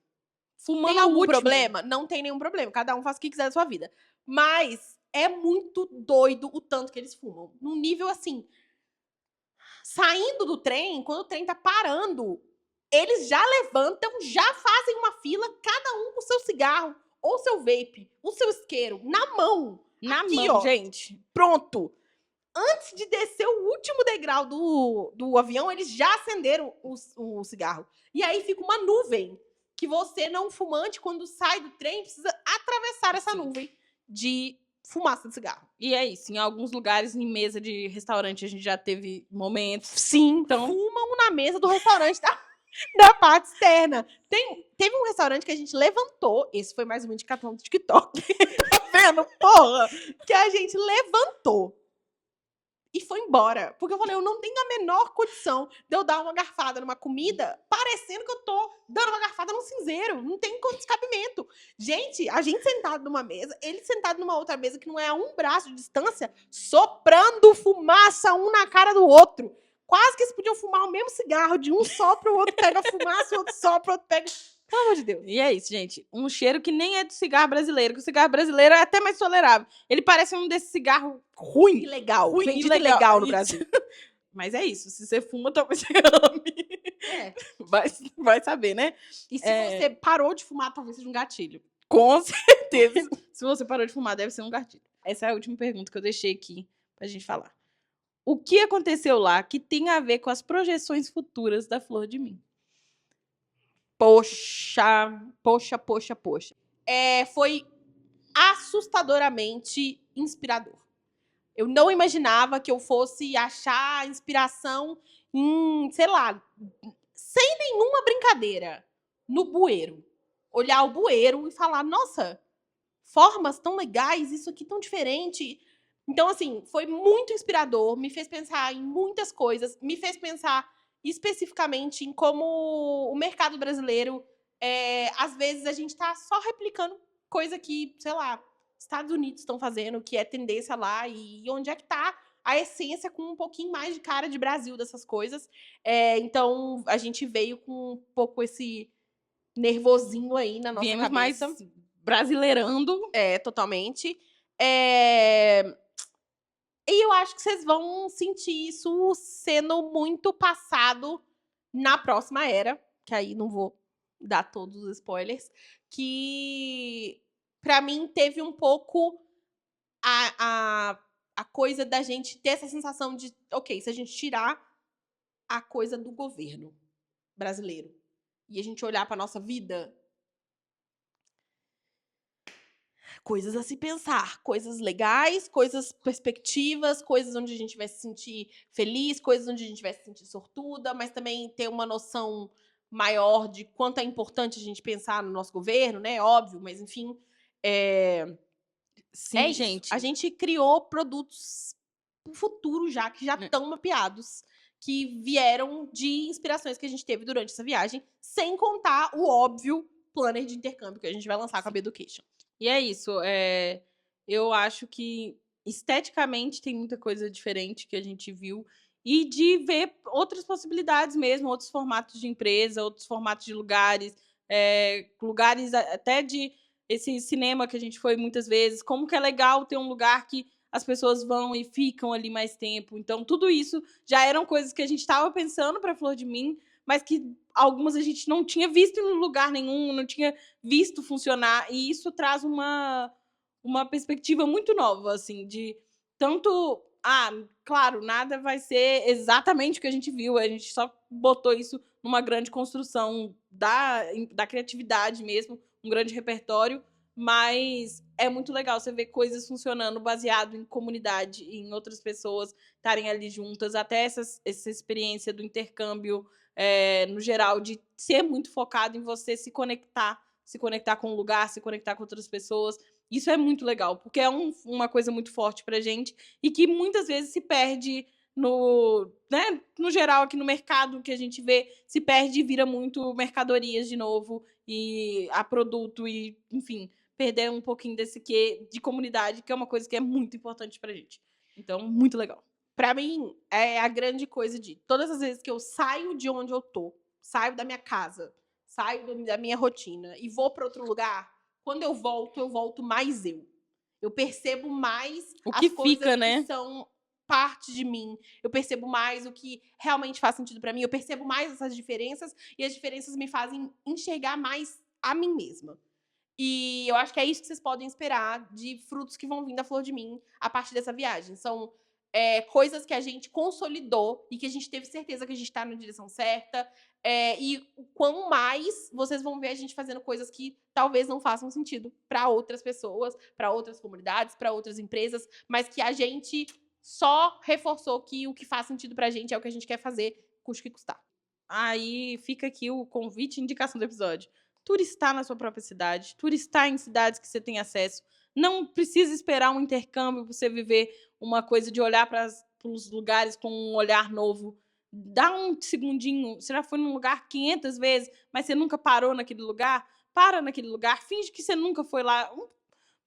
Fumando Tem o algum último. problema? Não tem nenhum problema. Cada um faz o que quiser da sua vida. Mas é muito doido o tanto que eles fumam. Num nível assim. Saindo do trem, quando o trem tá parando, eles já levantam, já fazem uma fila, cada um com seu cigarro, ou seu vape, o seu isqueiro, na mão. Na Aqui, mão, ó. gente. Pronto. Antes de descer o último degrau do avião, eles já acenderam o cigarro. E aí fica uma nuvem que você, não fumante, quando sai do trem, precisa atravessar essa Sim. nuvem de fumaça de cigarro. E é isso. Em alguns lugares, em mesa de restaurante, a gente já teve momentos. Sim, Então, fumam na mesa do restaurante da parte externa. Teve um restaurante que a gente levantou. Esse foi mais uma indicação do TikTok. Tá vendo? Porra! Que a gente levantou e foi embora. Porque eu falei, eu não tenho a menor condição de eu dar uma garfada numa comida parecendo que eu tô dando uma garfada num cinzeiro. Não tem cabimento. Gente, a gente sentado numa mesa, ele sentado numa outra mesa que não é a um braço de distância, soprando fumaça um na cara do outro. Quase que eles podiam fumar o mesmo cigarro. De um sopra, o outro pega a fumaça, o outro sopra, o outro pega... Pelo amor de Deus. e é isso, gente. Um cheiro que nem é do cigarro brasileiro, que o cigarro brasileiro é até mais tolerável. Ele parece um desse cigarro ruim. Ilegal. Ruim, Vendido ilegal. ilegal no Isso. Brasil. Mas é isso. Se você fuma, talvez você ame. É. Vai saber, né? E se você parou de fumar, talvez seja um gatilho. Com certeza. Se você parou de fumar, deve ser um gatilho. Essa é a última pergunta que eu deixei aqui pra gente falar. O que aconteceu lá que tem a ver com as projeções futuras da Flor de Mim? Poxa. Foi assustadoramente inspirador. Eu não imaginava que eu fosse achar inspiração em, sei lá, sem nenhuma brincadeira, no bueiro. Olhar o bueiro e falar, nossa, formas tão legais, isso aqui tão diferente. Então, assim, foi muito inspirador, me fez pensar em muitas coisas, me fez pensar especificamente em como o mercado brasileiro, às vezes a gente tá só replicando coisa que, sei lá, Estados Unidos estão fazendo, que é tendência lá, e onde é que tá a essência com um pouquinho mais de cara de Brasil dessas coisas. Então, a gente veio com um pouco esse nervosinho aí na nossa Viemos cabeça. mais brasileirando. Totalmente. E eu acho que vocês vão sentir isso sendo muito passado na próxima era, que aí não vou dar todos os spoilers, que pra mim teve um pouco a coisa da gente ter essa sensação de, ok, se a gente tirar a coisa do governo brasileiro e a gente olhar pra nossa vida, coisas a se pensar, coisas legais, coisas perspectivas, coisas onde a gente vai se sentir feliz, coisas onde a gente vai se sentir sortuda, mas também ter uma noção maior de quanto é importante a gente pensar no nosso governo, né? Óbvio, mas enfim. Sim, É isso. gente. A gente criou produtos pro futuro já, que já estão mapeados, que vieram de inspirações que a gente teve durante essa viagem, sem contar o óbvio planner de intercâmbio que a gente vai lançar com a B-Education. E é isso. Eu acho que esteticamente tem muita coisa diferente que a gente viu. E de ver outras possibilidades mesmo, outros formatos de empresa, outros formatos de lugares, lugares até de esse cinema que a gente foi muitas vezes. Como que é legal ter um lugar que as pessoas vão e ficam ali mais tempo. Então, tudo isso já eram coisas que a gente estava pensando para Flor de Mim, mas que algumas a gente não tinha visto em lugar nenhum, não tinha visto funcionar. E isso traz uma perspectiva muito nova, assim, de tanto... claro, nada vai ser exatamente o que a gente viu. A gente só botou isso numa grande construção da criatividade mesmo, um grande repertório. Mas é muito legal você ver coisas funcionando baseado em comunidade, em outras pessoas estarem ali juntas. Até essa experiência do intercâmbio, no geral, de ser muito focado em você se conectar com o lugar, se conectar com outras pessoas. Isso é muito legal, porque é uma coisa muito forte pra gente e que muitas vezes se perde né, no geral aqui no mercado que a gente vê, se perde e vira muito mercadorias de novo e a produto e, enfim, perder um pouquinho desse quê de comunidade, que é uma coisa que é muito importante pra gente. Então, muito legal. Pra mim, é a grande coisa de todas as vezes que eu saio de onde eu tô, saio da minha casa, saio da minha rotina e vou pra outro lugar, quando eu volto mais eu. Eu percebo mais O que as coisas fica, que né? são parte de mim. Eu percebo mais o que realmente faz sentido pra mim. Eu percebo mais essas diferenças e as diferenças me fazem enxergar mais a mim mesma. E eu acho que é isso que vocês podem esperar de frutos que vão vir da Flor de Mim a partir dessa viagem. São coisas que a gente consolidou e que a gente teve certeza que a gente está na direção certa. E o quão mais vocês vão ver a gente fazendo coisas que talvez não façam sentido para outras pessoas, para outras comunidades, para outras empresas, mas que a gente só reforçou que o que faz sentido pra gente é o que a gente quer fazer, custe o que custar. Aí fica aqui o convite e indicação do episódio. Turistar na sua própria cidade, turistar em cidades que você tem acesso. Não precisa esperar um intercâmbio para você viver uma coisa de olhar para os lugares com um olhar novo. Dá um segundinho. Você já foi num lugar 500 vezes, mas você nunca parou naquele lugar? Para naquele lugar, finge que você nunca foi lá.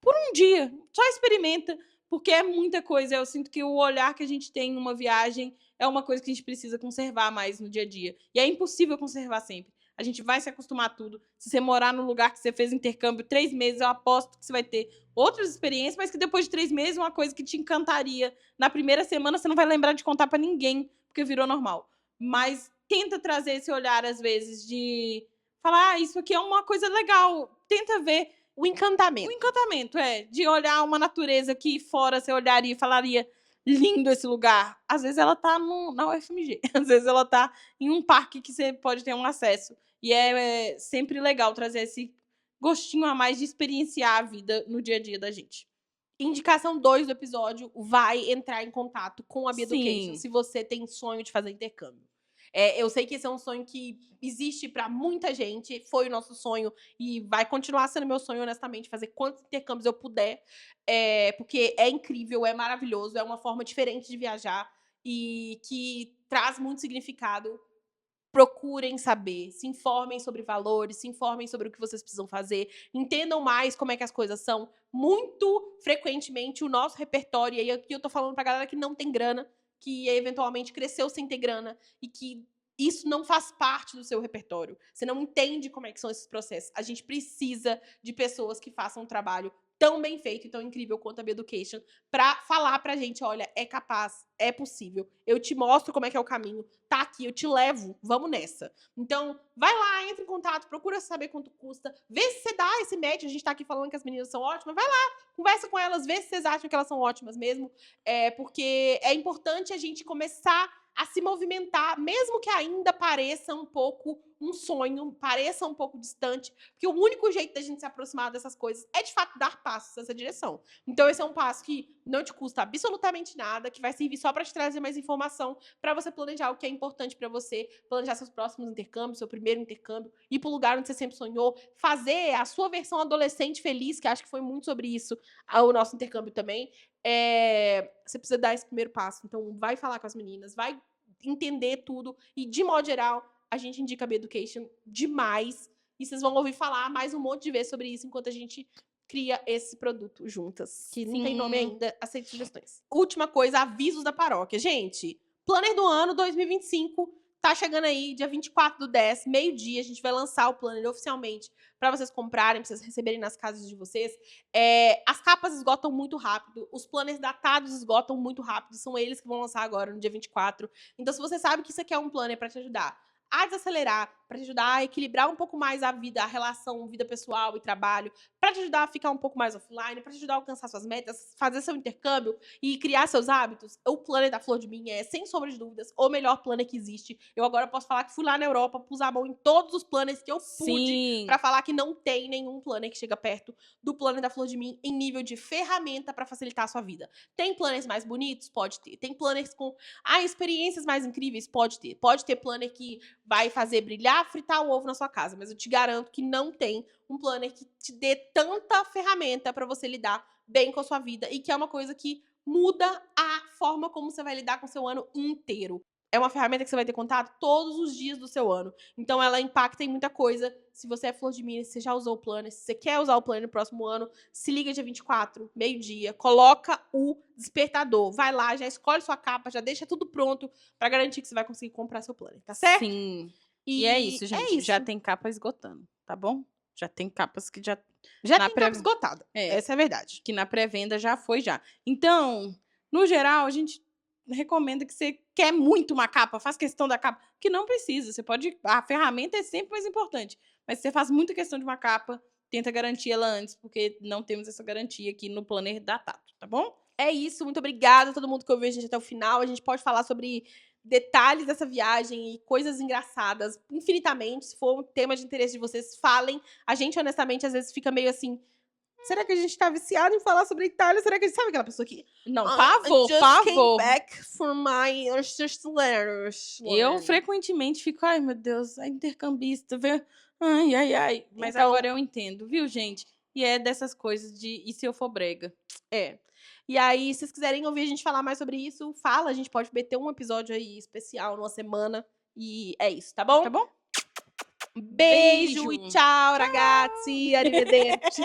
Por um dia, só experimenta, porque é muita coisa. Eu sinto que o olhar que a gente tem em uma viagem é uma coisa que a gente precisa conservar mais no dia a dia. E é impossível conservar sempre. A gente vai se acostumar a tudo. Se você morar no lugar que você fez intercâmbio 3 meses, eu aposto que você vai ter outras experiências, mas que depois de 3 meses, uma coisa que te encantaria. Na primeira semana, você não vai lembrar de contar pra ninguém, porque virou normal. Mas tenta trazer esse olhar, às vezes, de falar, isso aqui é uma coisa legal. Tenta ver O encantamento. o encantamento, de olhar uma natureza que fora você olharia e falaria, lindo esse lugar. Às vezes ela tá na UFMG, às vezes ela tá em um parque que você pode ter um acesso. E é sempre legal trazer esse gostinho a mais de experienciar a vida no dia a dia da gente. Indicação 2 do episódio, vai entrar em contato com a Beducation Sim. se você tem sonho de fazer intercâmbio. Eu sei que esse é um sonho que existe pra muita gente, foi o nosso sonho e vai continuar sendo meu sonho, honestamente, fazer quantos intercâmbios eu puder, porque é incrível, é maravilhoso, é uma forma diferente de viajar e que traz muito significado. Procurem saber, se informem sobre valores, se informem sobre o que vocês precisam fazer, entendam mais como é que as coisas são. Muito frequentemente, o nosso repertório, e aí aqui eu tô falando pra galera que não tem grana, que eventualmente cresceu sem ter grana, e que isso não faz parte do seu repertório. Você não entende como é que são esses processos. A gente precisa de pessoas que façam um trabalho tão bem feito e tão incrível quanto a Beducation pra falar pra gente, olha, é capaz, é possível, eu te mostro como é que é o caminho, tá aqui, eu te levo, vamos nessa. Então, vai lá, entra em contato, procura saber quanto custa, vê se você dá esse match, a gente tá aqui falando que as meninas são ótimas, vai lá, conversa com elas, vê se vocês acham que elas são ótimas mesmo, porque é importante a gente começar a se movimentar, mesmo que ainda pareça um pouco um sonho, pareça um pouco distante, porque o único jeito da gente se aproximar dessas coisas é, de fato, dar passos nessa direção. Então, esse é um passo que não te custa absolutamente nada, que vai servir só para te trazer mais informação, para você planejar o que é importante para você, planejar seus próximos intercâmbios, seu primeiro intercâmbio, ir para o lugar onde você sempre sonhou, fazer a sua versão adolescente feliz, que acho que foi muito sobre isso o nosso intercâmbio também. Você precisa dar esse primeiro passo. Então, vai falar com as meninas, vai entender tudo. E, de modo geral, a gente indica a Beducation demais. E vocês vão ouvir falar mais um monte de vezes sobre isso enquanto a gente cria esse produto juntas. Que não tem nome ainda, aceito sugestões. Última coisa, avisos da paróquia. Gente, planner do ano 2025 tá chegando aí, dia 24/10, meio-dia. A gente vai lançar o planner oficialmente para vocês comprarem, para vocês receberem nas casas de vocês. As capas esgotam muito rápido, os planners datados esgotam muito rápido, são eles que vão lançar agora, no dia 24. Então, se você sabe que isso aqui é um planner para te ajudar a desacelerar, para te ajudar a equilibrar um pouco mais a vida, a relação vida pessoal e trabalho, para te ajudar a ficar um pouco mais offline, para te ajudar a alcançar suas metas, fazer seu intercâmbio e criar seus hábitos, o planner da Flor de Mim é, sem sombra de dúvidas, o melhor planner que existe. Eu agora posso falar que fui lá na Europa, pus a mão em todos os planners que eu pude, para falar que não tem nenhum planner que chega perto do planner da Flor de Mim em nível de ferramenta para facilitar a sua vida. Tem planners mais bonitos? Pode ter. Tem planners com experiências mais incríveis? Pode ter. Pode ter planner que vai fazer brilhar, fritar o ovo na sua casa, mas eu te garanto que não tem um planner que te dê tanta ferramenta pra você lidar bem com a sua vida e que é uma coisa que muda a forma como você vai lidar com o seu ano inteiro. É uma ferramenta que você vai ter contato todos os dias do seu ano. Então ela impacta em muita coisa. Se você é flor de milho, se você já usou o planner, se você quer usar o planner no próximo ano, se liga dia 24, meio-dia, coloca o despertador. Vai lá, já escolhe sua capa, já deixa tudo pronto pra garantir que você vai conseguir comprar seu planner, tá certo? Sim. E é isso, gente. É isso. Já tem capa esgotando, tá bom? Já tem capas que já Já na tem pré- capa esgotada. É. Essa é a verdade. que na pré-venda já foi já. Então, no geral, a gente recomenda que você quer muito uma capa, faz questão da capa, que não precisa, você pode, a ferramenta é sempre mais importante, mas se você faz muita questão de uma capa, tenta garantir ela antes, porque não temos essa garantia aqui no planner da Tato, tá bom? É isso, muito obrigada a todo mundo que ouviu a gente até o final. A gente pode falar sobre detalhes dessa viagem e coisas engraçadas infinitamente. Se for um tema de interesse de vocês, falem. A gente, honestamente, às vezes fica meio assim, será que a gente tá viciado em falar sobre a Itália? Será que a gente sabe aquela pessoa que... Não, I pavor, just pavor. came back from my letters. Eu frequentemente fico, ai meu Deus, a intercambista, vê? Ai, ai, ai. Mas Então- agora eu entendo, viu, gente? E é dessas coisas de, e se eu for brega? É. E aí, se vocês quiserem ouvir a gente falar mais sobre isso, fala. A gente pode meter um episódio aí especial numa semana. E é isso, tá bom? Tá bom? Beijo e Beijo. tchau, ragazzi. Arrivederci.